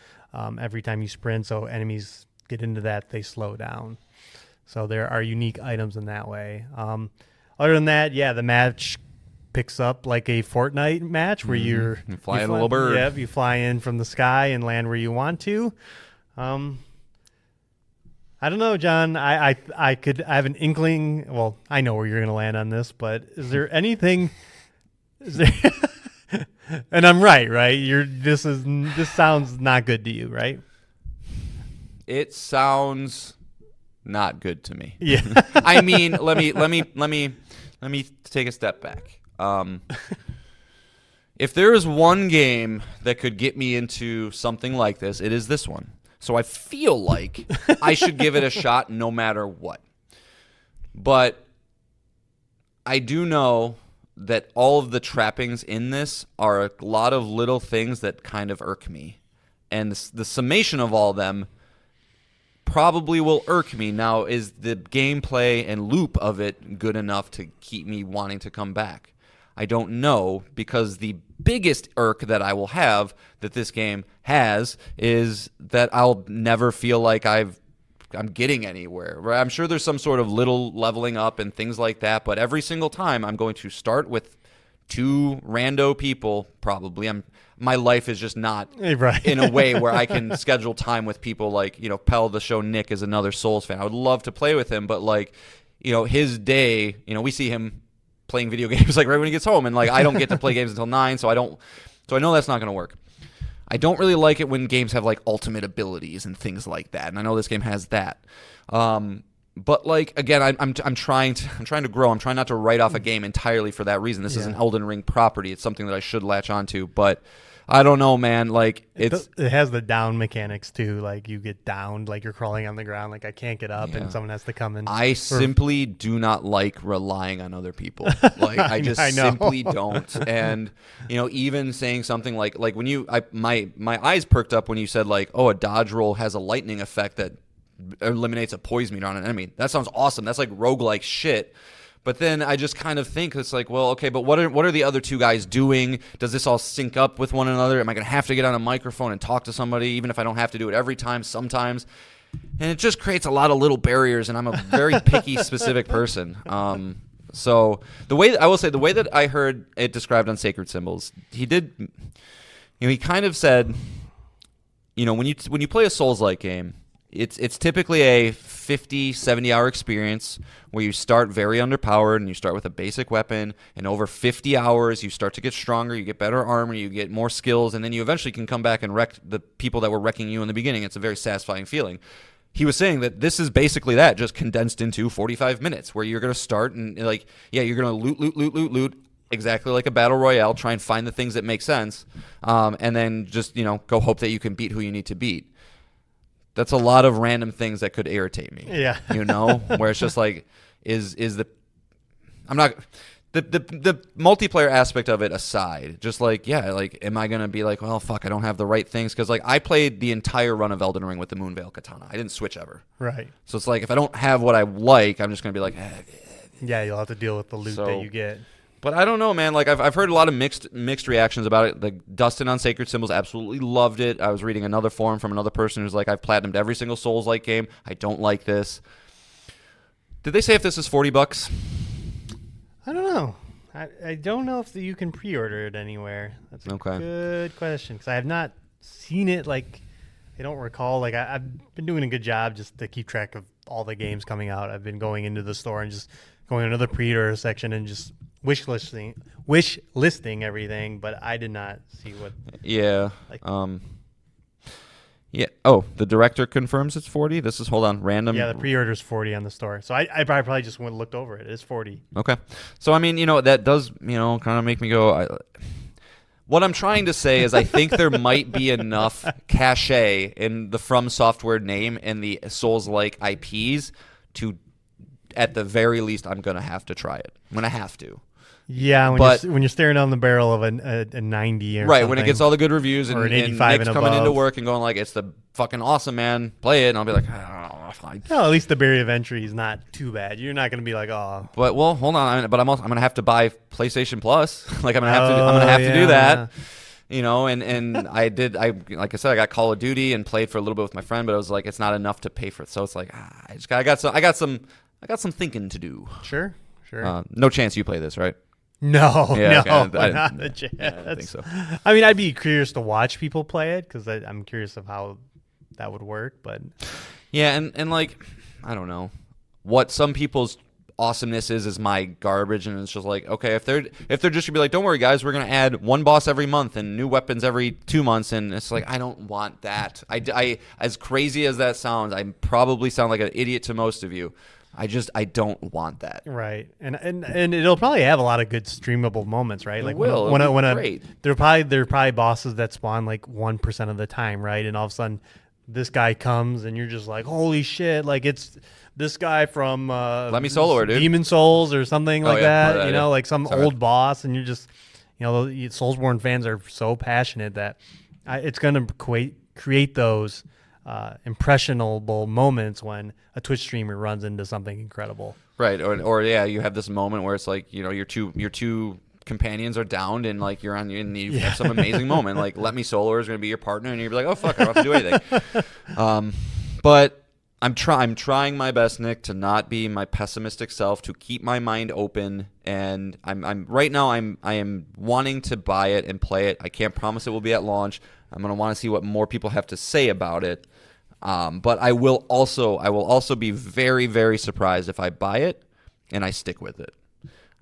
every time you sprint. So enemies get into that, they slow down. So there are unique items in that way. Other than that, the match picks up like a Fortnite match where you fly in a little bird. Yeah, you fly in from the sky and land where you want to. I don't know, John. I have an inkling. Well, I know where you're going to land on this, but is there anything? And I'm right? This sounds not good to you, right? It sounds not good to me. Yeah. I mean, let me take a step back. If there is one game that could get me into something like this, it is this one. So I feel like I should give it a shot no matter what. But I do know that all of the trappings in this are a lot of little things that kind of irk me. And the summation of all of them probably will irk me. Now, is the gameplay and loop of it good enough to keep me wanting to come back? I don't know, because the biggest irk that I will have that this game has is that I'll never feel like I'm getting anywhere. Right? I'm sure there's some sort of little leveling up and things like that, but every single time I'm going to start with 2 rando people, probably. My life is just not in a way where I can schedule time with people like, Pell, the show Nick is another Souls fan. I would love to play with him, but like, his day, we see him playing video games like right when he gets home, and like I don't get to play games until 9, so I know that's not going to work. I don't really like it when games have like ultimate abilities and things like that, and I know this game has that. But like again, I'm trying to grow. I'm trying not to write off a game entirely for that reason. This is an Elden Ring property. It's something that I should latch onto, but I don't know, man. Like it has the down mechanics too. Like you get downed, like you're crawling on the ground. Like I can't get up, and someone has to come in. I simply do not like relying on other people. Like I just simply don't. And even saying something like when my eyes perked up when you said like, oh, a dodge roll has a lightning effect that eliminates a poison meter on an enemy. That sounds awesome. That's like roguelike shit. But then I just kind of think it's like, well, okay, but what are the other two guys doing? Does this all sync up with one another? Am I going to have to get on a microphone and talk to somebody, even if I don't have to do it every time, sometimes? And it just creates a lot of little barriers, and I'm a very picky, specific person. So the way that I heard it described on Sacred Symbols, he kind of said, when you play a Souls-like game, it's typically a 50, 70-hour experience where you start very underpowered and you start with a basic weapon, and over 50 hours you start to get stronger, you get better armor, you get more skills, and then you eventually can come back and wreck the people that were wrecking you in the beginning. It's a very satisfying feeling. He was saying that this is basically that, just condensed into 45 minutes, where you're going to start and you're going to loot, exactly like a battle royale, try and find the things that make sense, and then just go hope that you can beat who you need to beat. That's a lot of random things that could irritate me. Yeah. Where it's just like, the multiplayer aspect of it aside, just like, am I going to be like, well, fuck, I don't have the right things? Because like I played the entire run of Elden Ring with the Moonveil Katana. I didn't switch ever. Right. So it's like, if I don't have what I like, I'm just going to be like, yeah, you'll have to deal with the loot that you get. But I don't know, man. Like I've heard a lot of mixed reactions about it. Like Dustin on Sacred Symbols absolutely loved it. I was reading another forum from another person who's like, I've platinumed every single Souls-like game. I don't like this. Did they say if this is $40? I don't know. I don't know if you can pre-order it anywhere. That's a good question, because I have not seen it. Like I don't recall. Like I've been doing a good job just to keep track of all the games coming out. I've been going into the store and just going into the pre-order section and just wish listing everything, but I did not see what. Yeah. Yeah. Oh, the director confirms it's 40. This is random. Yeah, the pre-order's 40 on the store. So I probably just went and looked over it. It's 40. Okay. So I mean, that does kind of make me go. What I'm trying to say is I think there might be enough cachet in the From Software name and the Souls-like IPs to, at the very least, I'm going to have to try it. I'm going to have to. Yeah, when you're staring down the barrel of a 90 or right, something, when it gets all the good reviews and, or an 85 and Nick's and coming above. into work and going like, it's the fucking awesome, man, play it, and I'll be like, oh, fine. Well, at least the barrier of entry is not too bad. You're not going to be like, oh. But well, hold on, but I'm going to have to buy PlayStation Plus. Like I'm going to have to do that. And I like I said, I got Call of Duty and played for a little bit with my friend, but it was like it's not enough to pay for it. So it's like I got some thinking to do. Sure. No chance you play this, right? No, Yeah, no, okay. not a chance. I don't think so. I mean, I'd be curious to watch people play it because I'm curious of how that would work. But yeah, and like I don't know what some people's awesomeness is my garbage, and it's just like, okay, if they're just gonna be like, don't worry guys, we're gonna add one boss every month and new weapons every 2 months, and it's like, I don't want that. I as crazy as that sounds, I probably sound like an idiot to most of you. I don't want that. Right, and it'll probably have a lot of good streamable moments, right? Like great. There are probably bosses that spawn like 1% of the time, right? And all of a sudden, this guy comes, and you're just like, holy shit! Like it's this guy from Let Me Solo, dude. Demon Souls or something like that. Like some Sorry. old boss, and you're just, Soulsborne fans are so passionate that it's going to create those impressionable moments when a Twitch streamer runs into something incredible. Right, or yeah, you have this moment where it's like, your two companions are downed and like you're on and you have some amazing moment. Like Let Me Solo is going to be your partner, and you're like, oh fuck, I don't have to do anything. But I'm trying my best, Nick, to not be my pessimistic self, to keep my mind open, and I'm right now I am wanting to buy it and play it. I can't promise it will be at launch. I'm going to want to see what more people have to say about it. But I will also be very, very surprised if I buy it and I stick with it.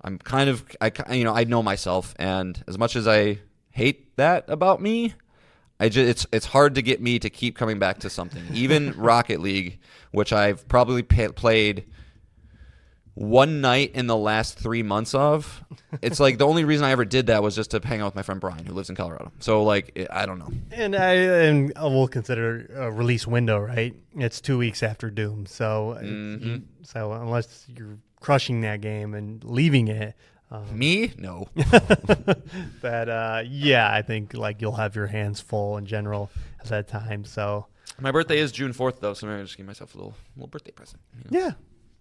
I'm kind of, I know myself, and as much as I hate that about me, it's hard to get me to keep coming back to something. Even Rocket League, which I've probably played one night in the last 3 months of, it's like the only reason I ever did that was just to hang out with my friend Brian, who lives in Colorado. So like, I don't know. And we'll consider a release window, right? It's 2 weeks after Doom, so so unless you're crushing that game and leaving it, Me? No. yeah, I think like you'll have your hands full in general at that time. So My birthday is June 4th, though, so maybe I'll just give myself a little birthday present. yeah,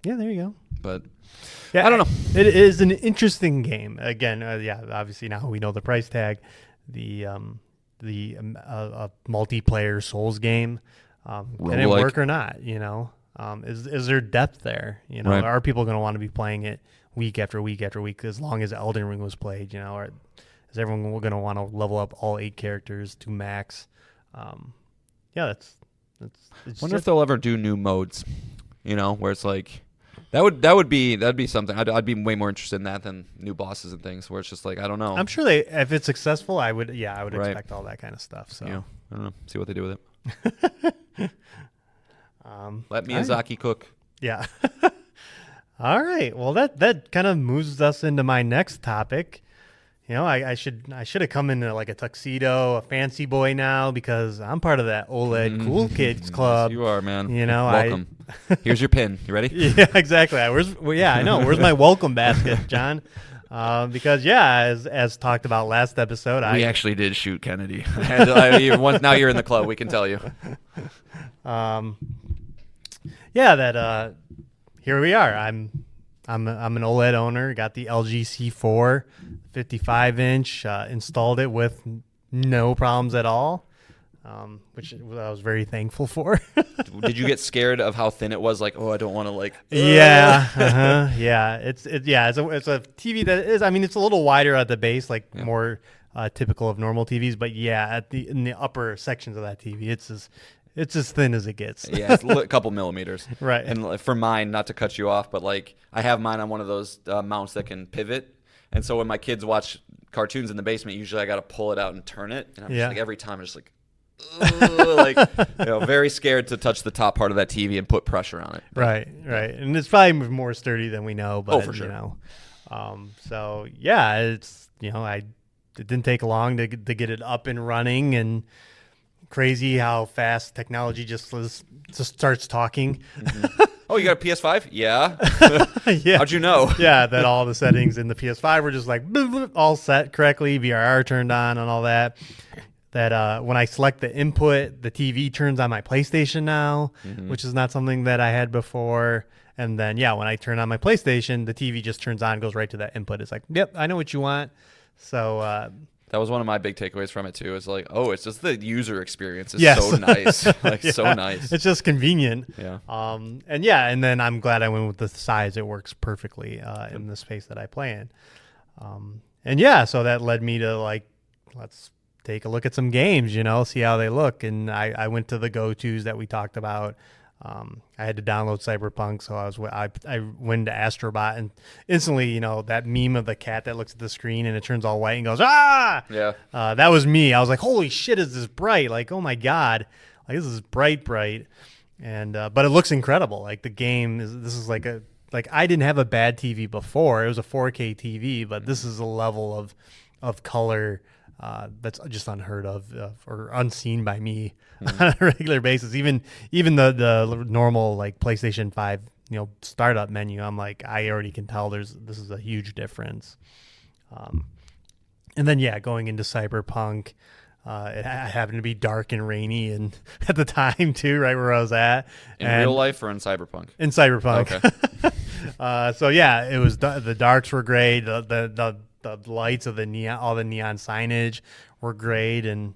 there you go. But Yeah, I don't know. It is an interesting game. Again, obviously now we know the price tag. The multiplayer Souls game, can it work or not? Is there depth there? Right. Are people going to want to be playing it week after week after week as long as Elden Ring was played? Or is everyone going to want to level up all 8 characters to max? It's Wonder if they'll ever do new modes, where it's like that'd be something. I'd be way more interested in that than new bosses and things. Where it's just like I don't know. I'm sure if it's successful, I would expect all that kind of stuff. So I don't know. See what they do with it. Let Miyazaki cook. Yeah. All right. Well, that kind of moves us into my next topic. I should have come in like a tuxedo, a fancy boy now because I'm part of that OLED cool kids club. Yes, you are, man. Welcome. Here's your pin. You ready? Yeah, exactly. I know. Where's my welcome basket, John? Because as talked about last episode, we actually did shoot Kennedy. Now you're in the club. We can tell you. Here we are. I'm an OLED owner. Got the LG C4, 55-inch. Installed it with no problems at all, which I was very thankful for. Did you get scared of how thin it was? Like, I don't want to Yeah. Yeah. It's a TV that is. I mean, it's a little wider at the base, more typical of normal TVs. But yeah, in the upper sections of that TV, it's as thin as it gets. Yeah, it's a couple millimeters. Right. And for mine, not to cut you off, but I have mine on one of those mounts that can pivot. And so when my kids watch cartoons in the basement, usually I got to pull it out and turn it. And I'm just every time I'm just very scared to touch the top part of that TV and put pressure on it. Right. And it's probably more sturdy than we know, but for sure. So yeah, it's it didn't take long to get it up and running, and crazy how fast technology just starts talking. Mm-hmm. Oh, you got a PS5? Yeah. Yeah. How'd you know? Yeah, that all the settings in the PS5 were just like bloop, bloop, all set correctly, VRR turned on and all that. That when I select the input, the TV turns on my PlayStation now, which is not something that I had before. And then, when I turn on my PlayStation, the TV just turns on, goes right to that input. It's like, yep, I know what you want. So that was one of my big takeaways from it too. It's like, it's just the user experience is so nice, so nice. It's just convenient. Yeah. And then I'm glad I went with the size. It works perfectly in the space that I play in. So that led me to let's take a look at some games, see how they look. And I went to the go-tos that we talked about. I had to download Cyberpunk, so I went to Astrobot, and instantly, that meme of the cat that looks at the screen and it turns all white and goes, ah! Yeah. That was me. I was like, holy shit, is this bright? Like, oh my God. This is bright. And, but it looks incredible. The game is I didn't have a bad TV before. It was a 4K TV, but this is a level of color that's just unheard of or unseen by me on a regular basis. Even the normal PlayStation 5 startup menu, I'm like, I already can tell this is a huge difference. And then going into Cyberpunk, it happened to be dark and rainy and at the time too, right where I was at. In real life or in Cyberpunk? In Cyberpunk. Okay. It was the darks were great. The lights of the neon, all the neon signage were great, and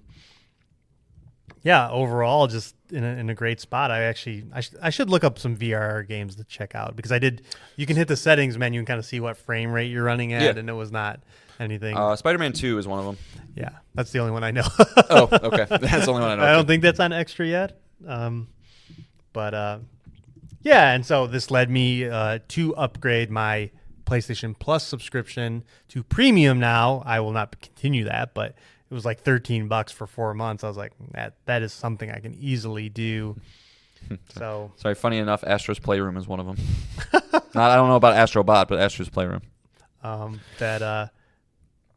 overall just in a great spot. I should look up some VR games to check out, because you can hit the settings menu and kind of see what frame rate you're running at, and it was not anything. Spider-Man 2 is one of them. Yeah, that's the only one I know. Oh, okay. That's the only one I know. I don't think that's on extra yet. Yeah, and so this led me to upgrade my PlayStation Plus subscription to premium now. I will not continue that, but it was like $13 for 4 months. I was like, that is something I can easily do. So sorry, funny enough, Astro's Playroom is one of them. I don't know about Astrobot, but Astro's Playroom.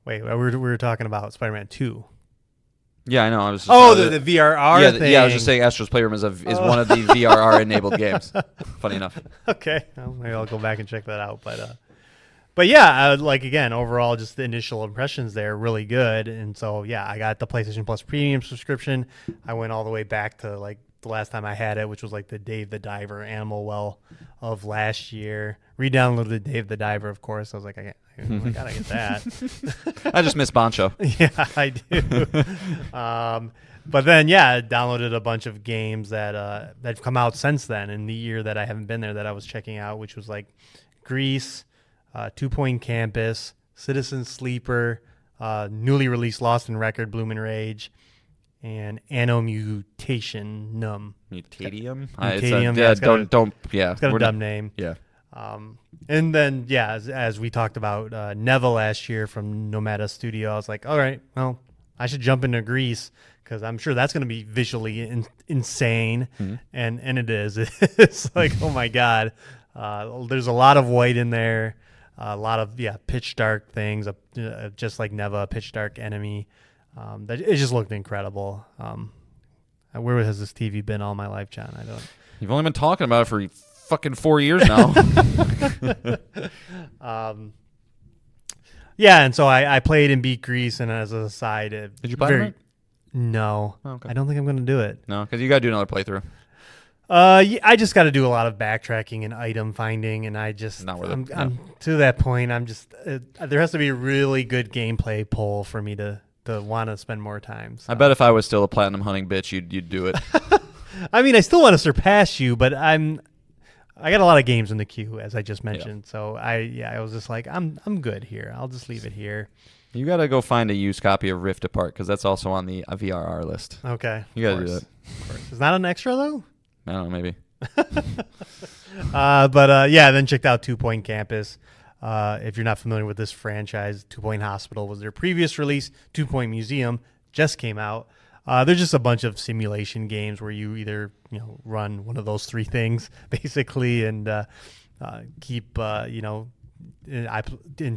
Wait, we were talking about Spider-Man 2. Yeah, I know. I was just, the VRR thing. Yeah, I was just saying Astro's Playroom is one of the VRR enabled games. Funny enough. Okay, well, maybe I'll go back and check that out. But yeah, like again, overall, just the initial impressions there really good. And so yeah, I got the PlayStation Plus Premium subscription. I went all the way back to like the last time I had it, which was like the Dave the Diver Animal Well of last year. Re-downloaded Dave the Diver, of course. I was like, I gotta get that. I just miss Bancho. Yeah, I do. But then, yeah, I downloaded a bunch of games that've come out since then in the year that I haven't been there that I was checking out, which was like Grease, 2 Point Campus, Citizen Sleeper, newly released Lost in Record, Bloom and Rage, and Anno Mutation Num. Mutatium? Mutatium. It's got a dumb name. Yeah. And then, yeah, as we talked about Neva last year from Nomada Studio, I was like, all right, well, I should jump into Grease because I'm sure that's going to be visually insane. Mm-hmm. And it is. It's like, oh, my God. There's a lot of white in there, a lot of, pitch dark things, just like Neva, a pitch dark enemy. It just looked incredible. Where has this TV been all my life, John? I don't. You've only been talking about it for fucking 4 years now. Yeah, and so I played and beat Grease, and as a side, did you play it? No, okay. I don't think I'm going to do it. No, because you got to do another playthrough. I just got to do a lot of backtracking and item finding, and I'm to that point. I'm just there has to be a really good gameplay pull for me to want to spend more time. So. I bet if I was still a platinum hunting bitch, you'd do it. I mean, I still want to surpass you, but I got a lot of games in the queue, as I just mentioned. Yeah. So I was just like, I'm good here. I'll just leave it here. You got to go find a used copy of Rift Apart because that's also on the VRR list. Okay. You got to do that. Of course. It's not an extra, though? I don't know, maybe. Then checked out 2 Point Campus. If you're not familiar with this franchise, 2 Point Hospital was their previous release. 2 Point Museum just came out. They're just a bunch of simulation games where you either run one of those three things basically, and keep in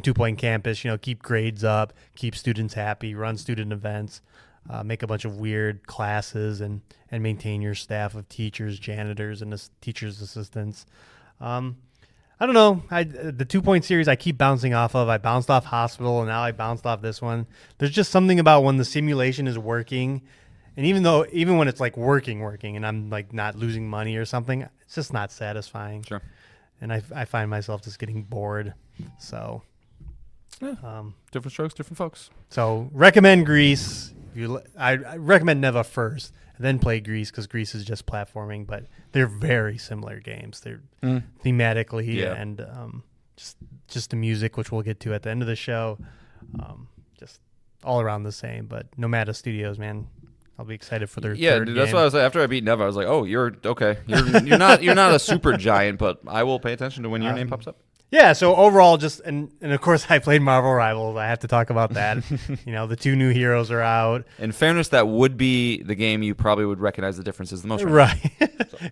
2 Point Campus, keep grades up, keep students happy, run student events, make a bunch of weird classes, and maintain your staff of teachers, janitors, and teachers' assistants. I don't know. The 2 Point series I keep bouncing off of. I bounced off Hospital, and now I bounced off this one. There's just something about when the simulation is working, and even when it's like working, and I'm like not losing money or something, it's just not satisfying. Sure. And I find myself just getting bored. So, different strokes, different folks. So recommend Grease. I recommend Neva first, and then play Grease because Grease is just platforming, but they're very similar games. They're thematically and just the music, which we'll get to at the end of the show, just all around the same. But Nomada Studios, man, I'll be excited for their third dude, that's game. what I was like. After I beat Neva, I was like, oh, you're okay. You're not a super giant, but I will pay attention to when your name pops up. Yeah, so overall, just and of course, I played Marvel Rivals. I have to talk about that. The 2 new heroes are out. In fairness, that would be the game you probably would recognize the differences the most. Right,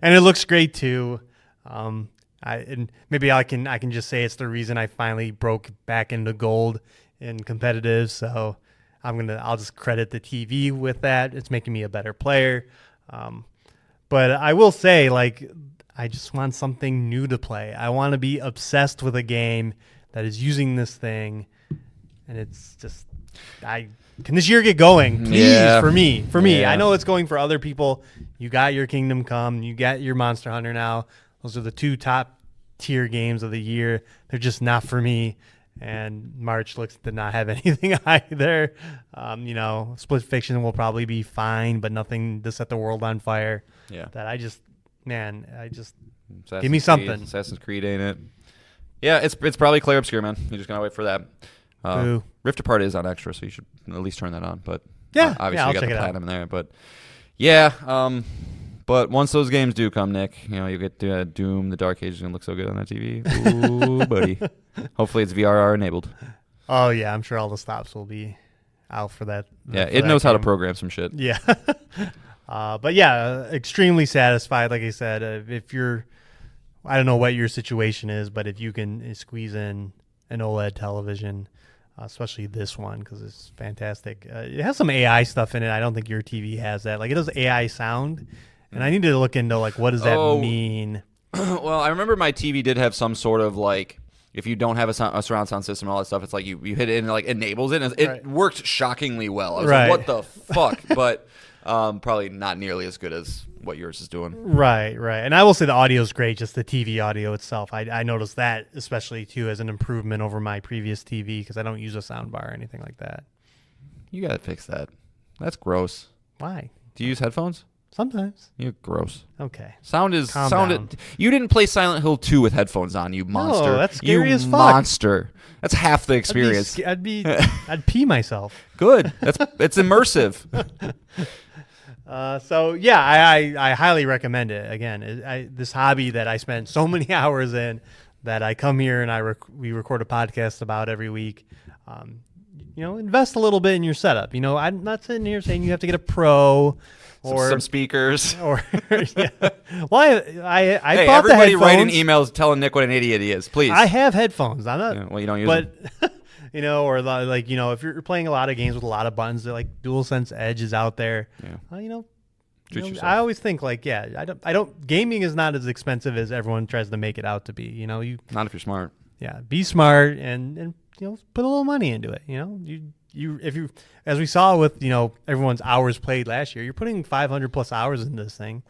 and it looks great too. And maybe I can just say it's the reason I finally broke back into gold in competitive. So I'll just credit the TV with that. It's making me a better player. But I will say, like, I just want something new to play. I want to be obsessed with a game that is using this thing, and it's just, can this year get going, please? For me. I know it's going for other people. You got your Kingdom Come, you got your Monster Hunter now. Those are the 2 top tier games of the year. They're just not for me. And March looks to not have anything either. Split Fiction will probably be fine, but nothing to set the world on fire. Yeah. That give me something. Assassin's Creed ain't it? Yeah, it's probably Clair Obscur, man. You just gotta wait for that. Rift Apart is on extra, so you should at least turn that on. But obviously you got the platinum there. But But once those games do come, Nick, you get Doom, the Dark Age is going to look so good on that TV. Ooh, buddy. Hopefully it's VRR enabled. Oh, yeah. I'm sure all the stops will be out for that. Yeah, it knows how to program some shit. Yeah. But yeah, extremely satisfied. Like I said, if you're, I don't know what your situation is, but if you can squeeze in an OLED television, especially this one, because it's fantastic. It has some AI stuff in it. I don't think your TV has that. Like, it does AI sound, and I need to look into, like, what does that mean? Well, I remember my TV did have some sort of, like, if you don't have a surround sound system and all that stuff, it's like you hit it and it, like, enables it. And it worked shockingly well. I was like, what the fuck? But probably not nearly as good as what yours is doing. Right. And I will say the audio is great, just the TV audio itself. I noticed that especially, too, as an improvement over my previous TV because I don't use a sound bar or anything like that. You got to fix that. That's gross. Why? Do you use headphones? Sometimes. You're gross. Okay. Calm down. You didn't play Silent Hill 2 with headphones on, you monster. No, that's scary as fuck. Monster. That's half the experience. I'd pee myself. Good. It's immersive. So yeah, I highly recommend it. Again, this hobby that I spend so many hours in, that I come here and we record a podcast about every week. Invest a little bit in your setup. I'm not sitting here saying you have to get a pro or some speakers. Or yeah. Well, I hey, bought the everybody headphones. writing emails telling Nick what an idiot he is, please. I have headphones. I'm not. Yeah, well, you don't use them. But or like if you're playing a lot of games with a lot of buttons, that like DualSense Edge is out there. Yeah. Treat yourself. I always think I don't. Gaming is not as expensive as everyone tries to make it out to be. Not if you're smart. Yeah, be smart and put a little money into it. If you as we saw with everyone's hours played last year, you're putting 500 plus hours into this thing.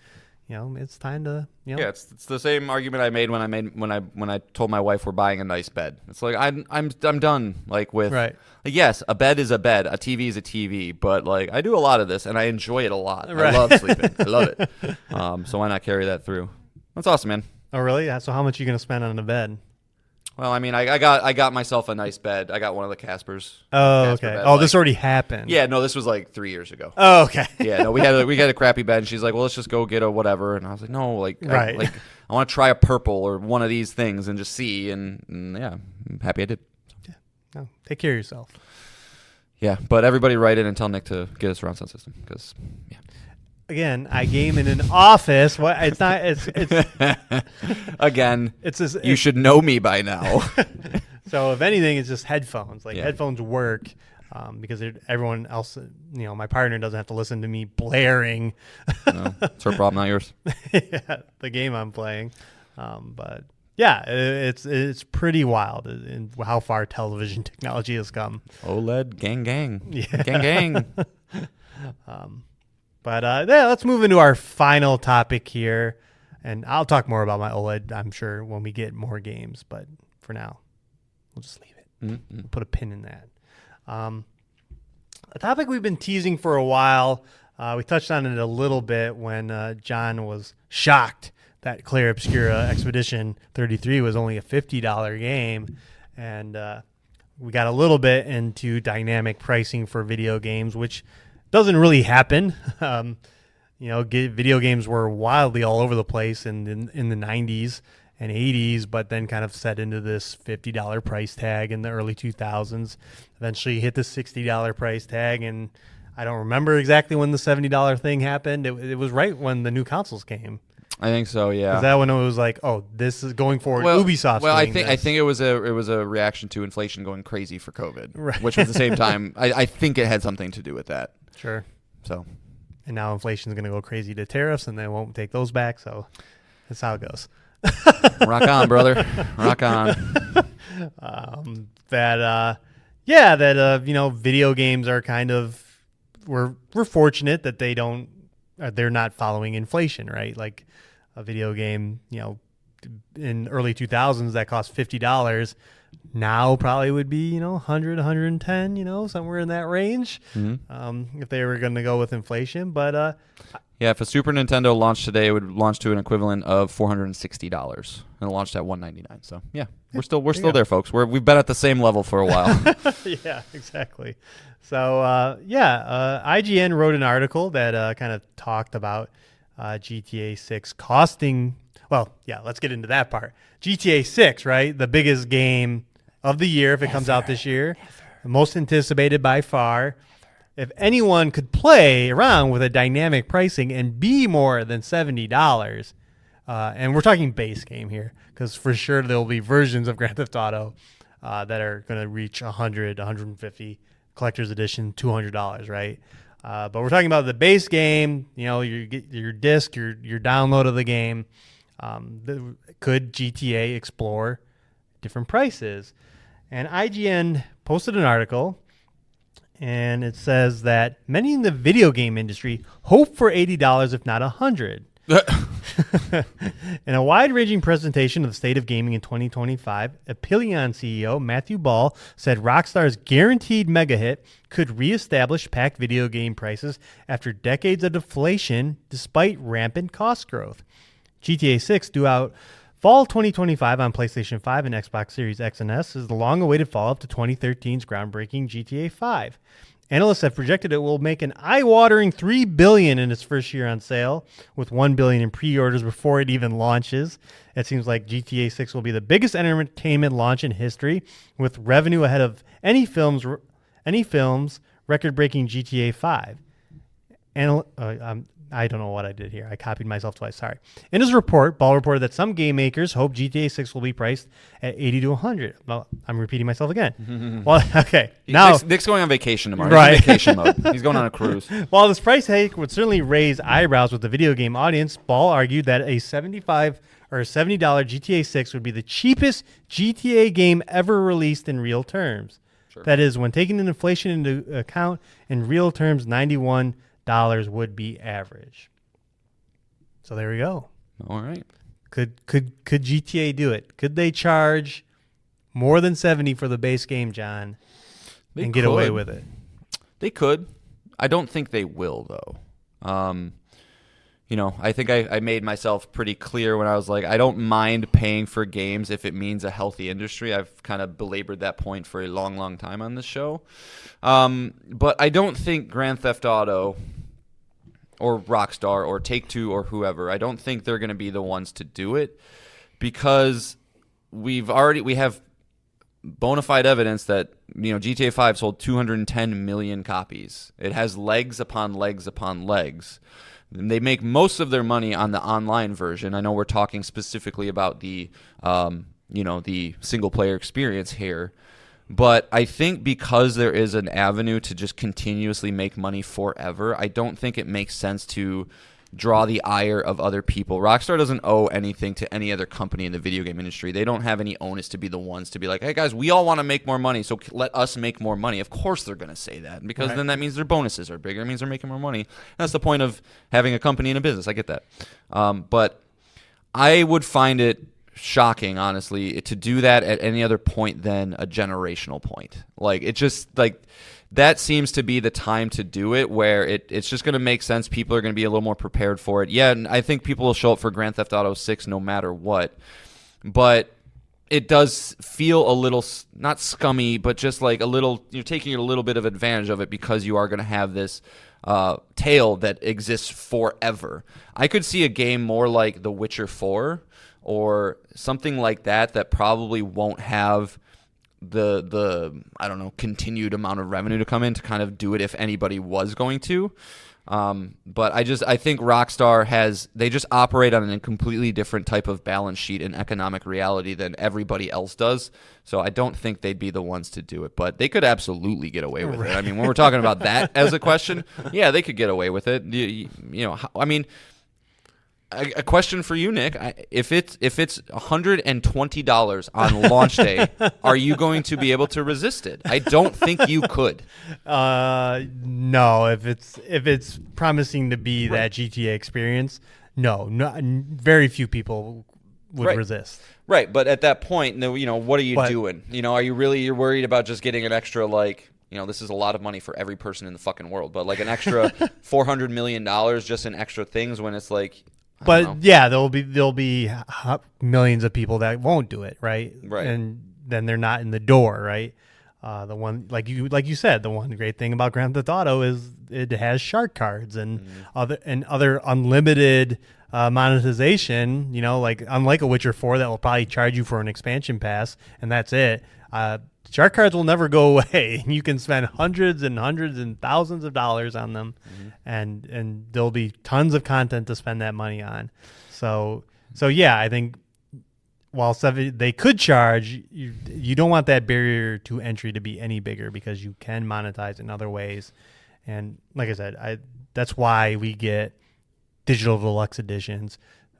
It's time to Yeah, it's the same argument I made when I told my wife we're buying a nice bed. It's like I'm done with yes, a bed is a bed, a TV is a TV, but I do a lot of this and I enjoy it a lot. Right. I love sleeping. I love it. So why not carry that through? That's awesome, man. Oh really? Yeah. So how much are you gonna spend on a bed? Well, I mean, I got myself a nice bed. I got one of the Caspers. Oh, okay. Bed. This already happened. Yeah, no, this was 3 years ago. Oh, okay. Yeah, no, we had a crappy bed. And she's like, well, let's just go get a whatever. And I was like, no, I want to try a purple or one of these things and just see. And yeah, I'm happy I did. Yeah. No, take care of yourself. Yeah, but everybody write in and tell Nick to get us a surround sound system because yeah. Again, I game in an office. What? It's not. It's again. You should know me by now. So if anything, it's just headphones. Headphones work because everyone else, my partner doesn't have to listen to me blaring. No, it's her problem, not yours. Yeah, the game I'm playing. But yeah, it's pretty wild in how far television technology has come. OLED, gang, yeah, gang. But let's move into our final topic here. And I'll talk more about my OLED, I'm sure, when we get more games. But for now, we'll just leave it. Mm-hmm. We'll put a pin in that. A topic we've been teasing for a while. We touched on it a little bit when John was shocked that Clair Obscura Expedition 33 was only a $50 game. And we got a little bit into dynamic pricing for video games, which doesn't really happen. Video games were wildly all over the place in the 90s and 80s, but then kind of set into this $50 price tag in the early 2000s. Eventually hit the $60 price tag, and I don't remember exactly when the $70 thing happened. It was right when the new consoles came. I think so, yeah. Is that when it was like, oh, this is going forward? Ubisoft's doing I think it was a reaction to inflation going crazy for COVID, right. Which was the same time. I think it had something to do with that. Sure. So, and now inflation is going to go crazy to tariffs, and they won't take those back. So that's how it goes. Rock on, brother. Rock on. Video games are kind of we're fortunate that they're not following inflation, right? Like a video game, in early 2000s that cost $50. Now probably would be, 100, 110, somewhere in that range, if they were going to go with inflation. But yeah, if a Super Nintendo launched today, it would launch to an equivalent of $460, and it launched at $199. So yeah, we're still there, folks. We've been at the same level for a while. Yeah, exactly. So IGN wrote an article that kind of talked about GTA 6 costing, well, yeah, let's get into that part. GTA 6, right? The biggest game of the year if it comes out this year. The most anticipated by far. If anyone could play around with a dynamic pricing and be more than $70, and we're talking base game here, because for sure there'll be versions of Grand Theft Auto that are going to reach $100, $150, collector's edition, $200, right? But we're talking about the base game, you get your disc, your download of the game. Could GTA explore different prices? And IGN posted an article, and it says that many in the video game industry hope for $80, if not $100. In a wide-ranging presentation of the state of gaming in 2025, Epilion CEO Matthew Ball said Rockstar's guaranteed mega hit could reestablish packed video game prices after decades of deflation despite rampant cost growth. GTA 6, due out fall 2025 on PlayStation 5 and Xbox Series X and S, is the long-awaited follow-up to 2013's groundbreaking GTA 5. Analysts have projected it will make an eye-watering $3 billion in its first year on sale, with $1 billion in pre-orders before it even launches. It seems like GTA 6 will be the biggest entertainment launch in history, with revenue ahead of any film's record-breaking GTA 5. I don't know what I did here. I copied myself twice. Sorry. In his report, Ball reported that some game makers hope GTA 6 will be priced at $80 to $100. Well, I'm repeating myself again. Well, okay. Now Nick's going on vacation tomorrow. Right. He's in vacation mode. He's going on a cruise. While this price hike would certainly raise eyebrows with the video game audience, Ball argued that a $75 or $70 GTA 6 would be the cheapest GTA game ever released in real terms. Sure. That is, when taking inflation into account, in real terms, $91 would be average. So there we go. All right. Could GTA do it? Could they charge more than $70 for the base game, John, and get away with it? They could. I don't think they will, though. I think I made myself pretty clear when I was like, I don't mind paying for games if it means a healthy industry. I've kind of belabored that point for a long, long time on this show. But I don't think Grand Theft Auto or Rockstar or Take-Two or whoever, I don't think they're going to be the ones to do it, because we have bona fide evidence that GTA 5 sold 210 million copies. It has legs upon legs upon legs. They make most of their money on the online version. I know we're talking specifically about the the single player experience here. But I think because there is an avenue to just continuously make money forever, I don't think it makes sense to draw the ire of other people. Rockstar doesn't owe anything to any other company in the video game industry. They don't have any onus to be the ones to be like, hey guys, we all want to make more money, so let us make more money. Of course they're going to say that, because then that means their bonuses are bigger. It means they're making more money. That's the point of having a company and a business. I get that. But I would find it shocking, honestly, to do that at any other point than a generational point. Like, it just, like, that seems to be the time to do it, where it's just going to make sense. People are going to be a little more prepared for it. Yeah, and I think people will show up for Grand Theft Auto 6 no matter what. But it does feel a little, not scummy, but just like a little, you're taking a little bit of advantage of it, because you are going to have this tale that exists forever. I could see a game more like The Witcher 4 or something like that probably won't have the I don't know, continued amount of revenue to come in to kind of do it if anybody was going to. But I think Rockstar they just operate on a completely different type of balance sheet and economic reality than everybody else does. So I don't think they'd be the ones to do it, but they could absolutely get away with it. I mean, when we're talking about that as a question, yeah, they could get away with it. I mean, a question for you, Nick. If it's $120 on launch day, are you going to be able to resist it? I don't think you could. No, if it's promising to be that GTA experience, no, very few people would resist. Right, but at that point, what are you doing? Are you you're worried about just getting an extra, like, this is a lot of money for every person in the fucking world, but like an extra $400 million just in extra things, when it's like. But yeah, there'll be millions of people that won't do it, right? Right. And then they're not in the door, right? The one like you said, the one great thing about Grand Theft Auto is it has shark cards and other unlimited monetization. You know, like unlike a Witcher 4 that will probably charge you for an expansion pass and that's it. Shark cards will never go away. You can spend hundreds and hundreds and thousands of dollars on them, and there'll be tons of content to spend that money on. So yeah, I think while they could charge, you don't want that barrier to entry to be any bigger because you can monetize in other ways. And like I said, that's why we get digital deluxe editions,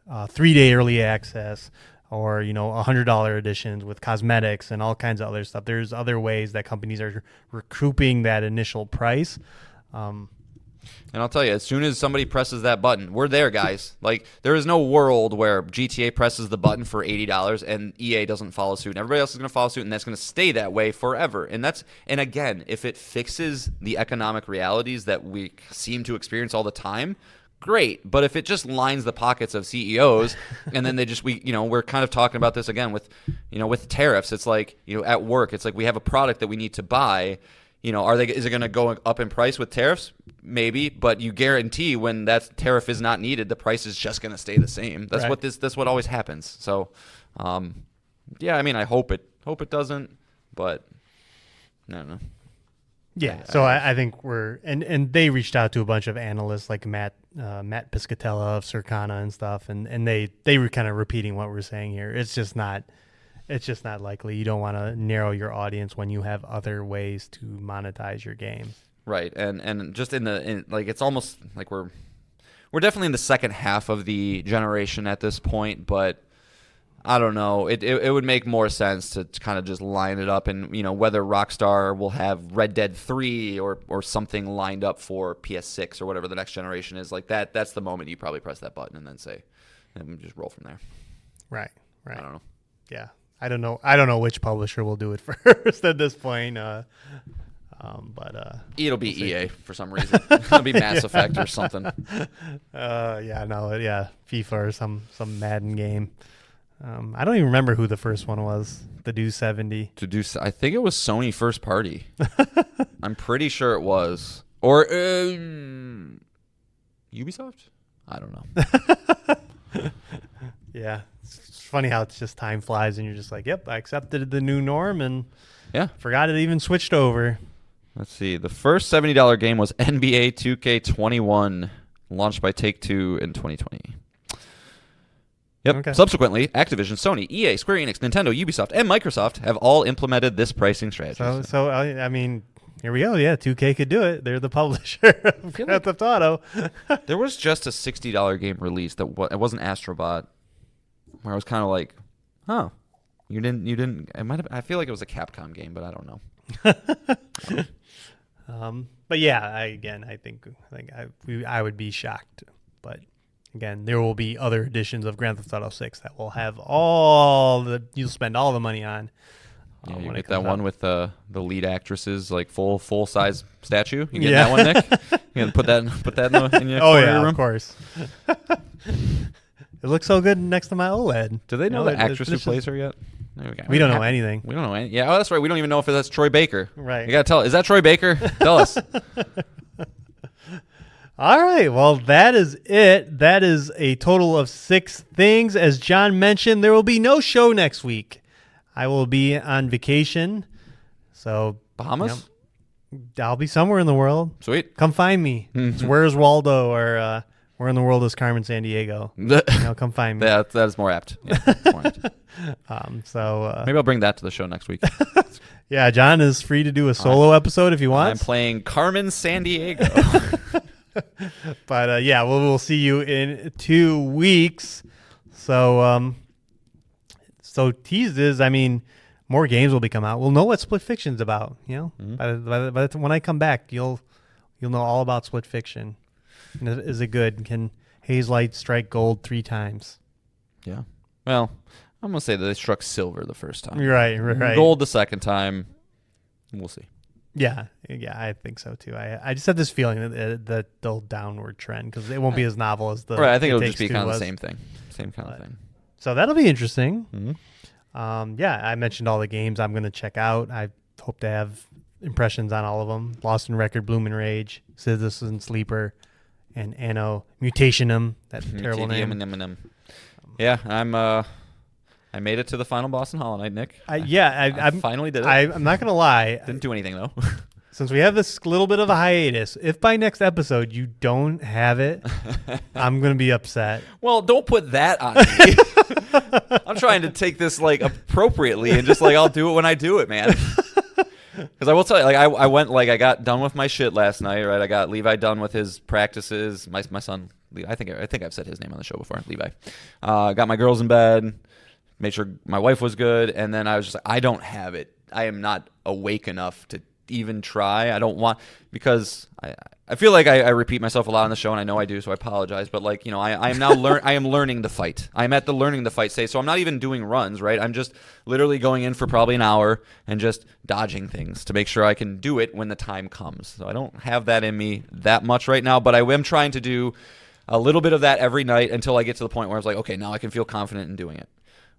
3-day early access, or $100 editions with cosmetics and all kinds of other stuff. There's other ways that companies are recouping that initial price. And I'll tell you, as soon as somebody presses that button, we're there, guys. Like, there is no world where GTA presses the button for $80 and EA doesn't follow suit. And everybody else is going to follow suit, and that's going to stay that way forever. And again, if it fixes the economic realities that we seem to experience all the time, great. But if it just lines the pockets of CEOs, and then we're kind of talking about this again with tariffs. It's like, at work, it's like we have a product that we need to buy. Is it going to go up in price with tariffs? Maybe, but you guarantee when that tariff is not needed, the price is just going to stay the same. That's right. That's what always happens. So, yeah, I mean, I hope it doesn't, but I don't know. Yeah, so I think and they reached out to a bunch of analysts like Matt Piscatella of Circana and stuff, and they were kind of repeating what we're saying here. It's just not likely. You don't want to narrow your audience when you have other ways to monetize your game. Right, and just it's almost like we're definitely in the second half of the generation at this point, but I don't know. It would make more sense to kind of just line it up, and whether Rockstar will have Red Dead 3 or something lined up for PS6 or whatever the next generation is, like that. That's the moment you probably press that button and then say, and just roll from there. Right. I don't know. Yeah, I don't know which publisher will do it first at this point. But it'll be EA for some reason. It'll be Mass Effect or something. FIFA or some Madden game. I don't even remember who the first one was. The Do 70. I think it was Sony first party. I'm pretty sure it was, or Ubisoft. I don't know. Yeah, it's funny how it's just time flies, and you're just like, "Yep, I accepted the new norm," and forgot it even switched over. Let's see. The first $70 game was NBA 2K21, launched by Take-Two in 2020. Yep. Okay. Subsequently, Activision, Sony, EA, Square Enix, Nintendo, Ubisoft, and Microsoft have all implemented this pricing strategy. So I mean, here we go. Yeah, 2K could do it. They're the publisher of Grand Theft Auto. There was just a $60 game release it wasn't Astrobot, where I was kind of like, "Oh, you didn't." It might have. I feel like it was a Capcom game, but I don't know. But yeah, I think I would be shocked, but. Again, there will be other editions of Grand Theft Auto 6 that will have you'll spend all the money on. Yeah, you get that one with the lead actresses, like full size statue. You get that one, Nick? You can put that in your room? Of course. It looks so good next to my OLED. Do they know the actress who plays her yet? We don't know anything. We don't know anything. Yeah, that's right. We don't even know if that's Troy Baker. Right. You got to tell. Is that Troy Baker? Tell us. All right. Well, that is it. That is a total of 6 things. As John mentioned, there will be no show next week. I will be on vacation. So Bahamas? I'll be somewhere in the world. Sweet. Come find me. It's Where's Waldo or Where in the World is Carmen Sandiego? Come find me. That is more apt. Yeah, more apt. Maybe I'll bring that to the show next week. Yeah, John is free to do a solo episode if he wants. I'm playing Carmen Sandiego. But we'll see you in 2 weeks. So teases. I mean, more games will be come out. We'll know what Split Fiction's about. By the time when I come back, you'll know all about Split Fiction. Is it good? Can Hazelight strike gold 3 times? Yeah. Well, I'm gonna say that they struck silver the first time. Right. Gold the second time. We'll see. Yeah, I think so too. I just have this feeling that they'll downward trend because it won't be as novel as the right. I think it'll just be kind of the same thing, same kind of thing. So that'll be interesting. Mm-hmm. I mentioned all the games I'm going to check out. I hope to have impressions on all of them. Lost in Record, Bloom and Rage, Citizen Sleeper, and Anno Mutationum. That terrible name. Yeah, I made it to the final boss in Hollow Knight, Nick. I finally did it. I'm not gonna lie. Didn't do anything though. Since we have this little bit of a hiatus, if by next episode you don't have it, I'm going to be upset. Well, don't put that on me. I'm trying to take this like appropriately and just like I'll do it when I do it, man. Because I will tell you, like I went like I got done with my shit last night, right? I got Levi done with his practices. My son, I think I've said his name on the show before, Levi. Got my girls in bed, made sure my wife was good, and then I was just like, I don't have it. I am not awake enough to even try. I don't want, because I feel like I repeat myself a lot on the show, and I know I do, so I apologize. But like, you know, I am now I am learning to fight. I'm at the learning to fight stage, so I'm not even doing runs, right? I'm just literally going in for probably an hour and just dodging things to make sure I can do it when the time comes. So I don't have that in me that much right now, but I am trying to do a little bit of that every night until I get to the point where I was like, okay, now I can feel confident in doing it.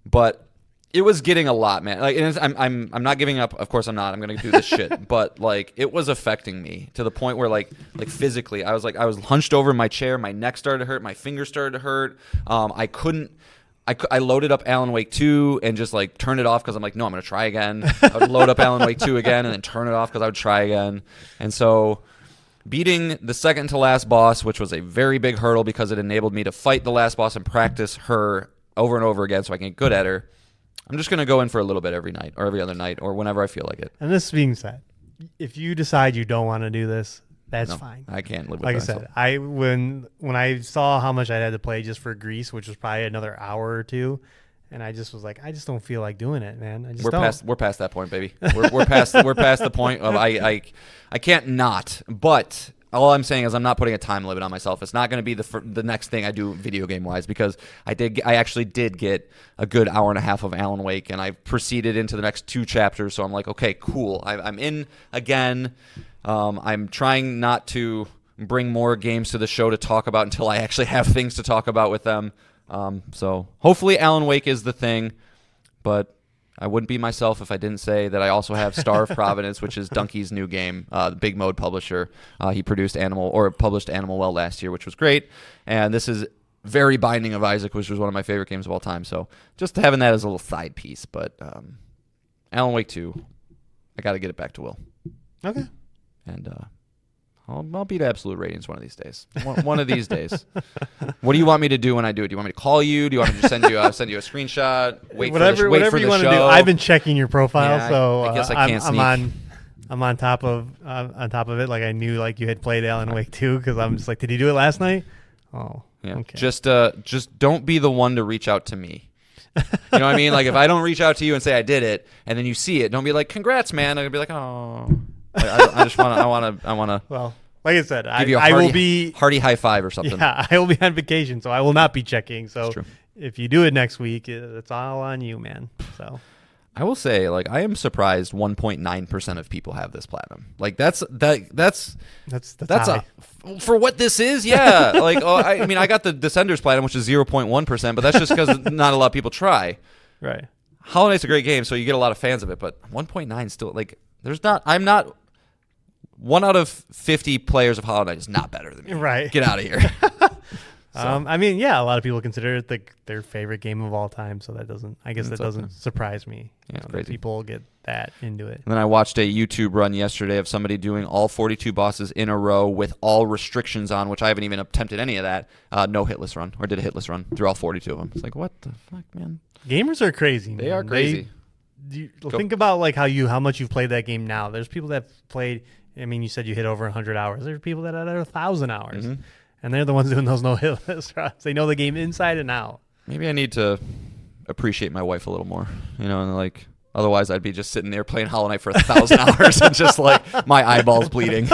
But it was getting a lot, man. Like, and I'm not giving up. Of course, I'm not. I'm gonna do this shit. But like, it was affecting me to the point where like physically, I was hunched over in my chair. My neck started to hurt. My fingers started to hurt. I loaded up Alan Wake 2 and just like turned it off because I'm like, no, I'm gonna try again. I would load up Alan Wake 2 again and then turn it off because I would try again. And so, beating the second to last boss, which was a very big hurdle because it enabled me to fight the last boss and practice her over and over again so I can get good at her. I'm just going to go in for a little bit every night or every other night or whenever I feel like it. And this being said, if you decide you don't want to do this, that's fine. I can't live with like myself. I said, when I saw how much I had to play just for Greece, which was probably another hour or two, and I just was like, I just don't feel like doing it, man. I just We're past that point, baby. We're past the point of I can't not. But all I'm saying is I'm not putting a time limit on myself. It's not going to be the next thing I do video game wise, because I actually did get a good hour and a half of Alan Wake, and I proceeded into the next 2 chapters. So I'm like, okay, cool. I'm in again. I'm trying not to bring more games to the show to talk about until I actually have things to talk about with them. So hopefully Alan Wake is the thing, but I wouldn't be myself if I didn't say that I also have Star of Providence, which is Donkey's new game, the Big Mode publisher. He published Animal Well last year, which was great. And this is very Binding of Isaac, which was one of my favorite games of all time. So just having that as a little side piece. But Alan Wake 2, I got to get it back to Will. Okay. And I'll beat absolute ratings one of these days. One of these days. What do you want me to do when I do it? Do you want me to call you? Do you want me to send you a screenshot? Wait for the you want show? to do. I've been checking your profile, Yeah, so I guess I can't sneak. I'm on top of it. Like I knew like you had played Alan Wake 2 because I'm just like, did he do it last night? Oh, yeah. Okay. Just don't be the one to reach out to me. You know what I mean? Like if I don't reach out to you and say I did it, and then you see it, don't be like, "Congrats, man." I'm gonna be like, "Oh." I just want to. Well, like I said, I will be hearty high five or something. Yeah, I will be on vacation, so I will not be checking. So true. If you do it next week, it's all on you, man. So I will say, like, I am surprised 1.9% of people have this platinum. Like that's high. For what this is, yeah. Like, I mean, I got the Descenders platinum, which is 0.1%, but that's just because not a lot of people try. Right. Hollow Knight's a great game, so you get a lot of fans of it, but 1.9 still like. I'm not 1 out of 50 players of Hollow Knight is not better than me. Right. Get out of here. I mean, yeah, a lot of people consider it their favorite game of all time, so that doesn't surprise me. Yeah, it's that crazy. People get that into it. And then I watched a YouTube run yesterday of somebody doing all 42 bosses in a row with all restrictions on, which I haven't even attempted any of that. No hitless run, or did a hitless run through all 42 of them. It's like, what the fuck, man? Gamers are crazy. They are crazy. Think about like how much you've played that game now. There's people that played. I mean, you said you hit over 100 hours. There's people that had 1,000 hours, and they're the ones doing those no hitless runs. They know the game inside and out. Maybe I need to appreciate my wife a little more, and like otherwise I'd be just sitting there playing Hollow Knight for 1,000 hours and just like my eyeballs bleeding.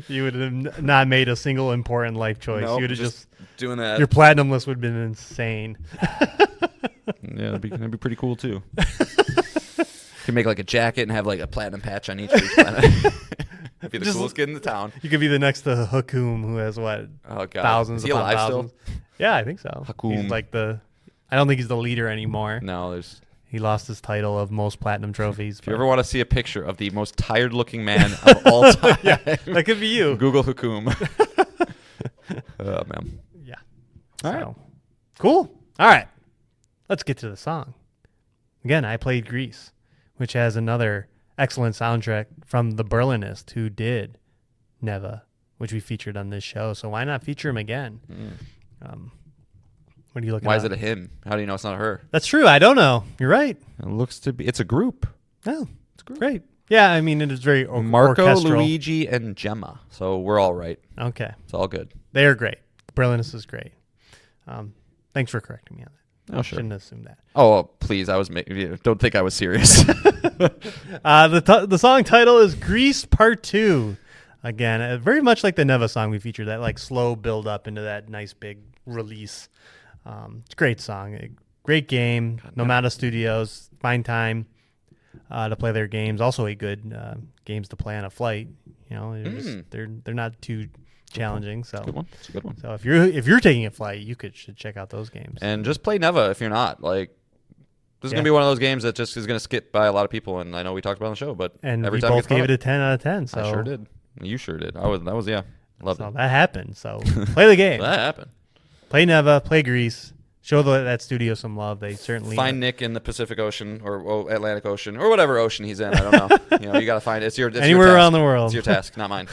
You would have not made a single important life choice. Nope, you would have just doing that. Your platinum list would have been insane. Yeah, that'd be pretty cool too. You can make like a jacket and have like a platinum patch on each planet. Be the coolest kid in the town. You could be the next to Hakum, who has what? Oh god, thousands is he upon alive thousands. still? Yeah, I think so. Hakum. He's like I don't think he's the leader anymore. No, there's. He lost his title of most platinum trophies. If you ever want to see a picture of the most tired-looking man of all time, that could be you. Google Hakum. Oh, man. Yeah. All right. Cool. All right. Let's get to the song. Again, I played Grease, which has another excellent soundtrack from the Berlinist who did Neva, which we featured on this show. So why not feature him again? What are you looking at? Why is it a him? How do you know it's not a her? That's true. I don't know. You're right. It looks to be. It's a group. Oh, it's great. Yeah, I mean, it is very Marco, orchestral. Luigi, and Gemma. So we're all right. Okay. It's all good. They are great. The Berlinist is great. Thanks for correcting me on that. Oh, sure. Shouldn't assume that. Oh, please. I was don't think I was serious. The song title is Grease Part 2. Again, very much like the Neva song we featured, that like slow build up into that nice big release. It's a great song, a great game. Nomada Studios, fine time to play their games. Also, a good games to play on a flight. You know, they're not too challenging. So Good one. It's a good one. So if you're taking a flight, you should check out those games. And just play Neva if you're not. Like, this is gonna be one of those games that just is gonna skip by a lot of people. And I know we talked about it on the show, but every we time both gave it a 10 out of 10. So I sure did. You sure did. Loved it. That happened. So play the game. That happened. Play Neva. Play Grease. Show that studio some love. They certainly find Nick in the Pacific Ocean or Atlantic Ocean or whatever ocean he's in. I don't know. You got to find it. It's anywhere your task. around the world. It's your task, not mine.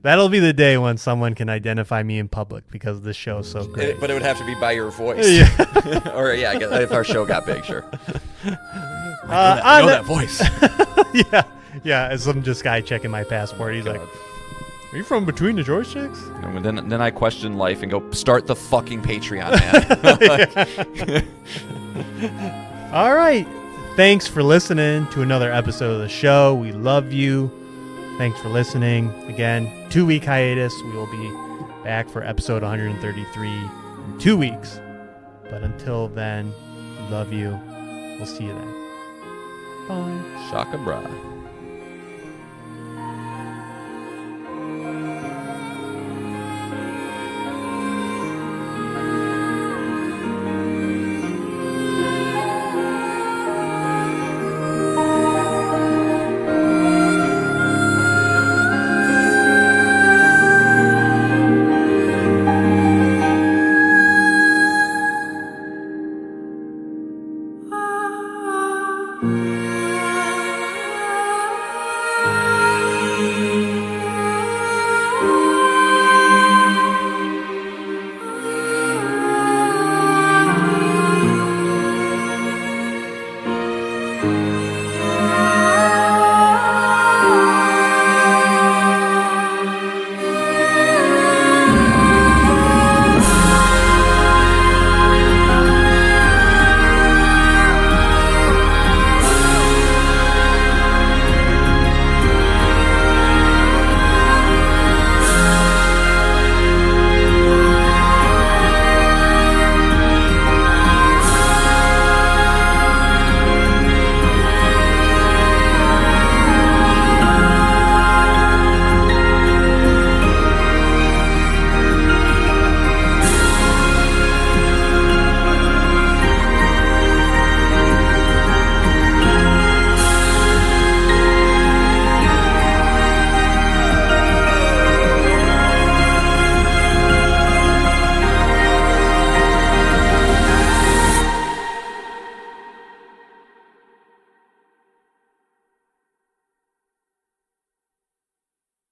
That'll be the day when someone can identify me in public because this show is so great. But it would have to be by your voice. Yeah. Or if our show got big, sure. I know that voice. yeah. As some just guy checking my passport, he's like, "Are you from between the joysticks?" And then I question life and go, start the fucking Patreon, man. All right. Thanks for listening to another episode of the show. We love you. Thanks for listening. Again, 2-week hiatus. We will be back for episode 133 in 2 weeks. But until then, we love you. We'll see you then. Bye. Shaka bra.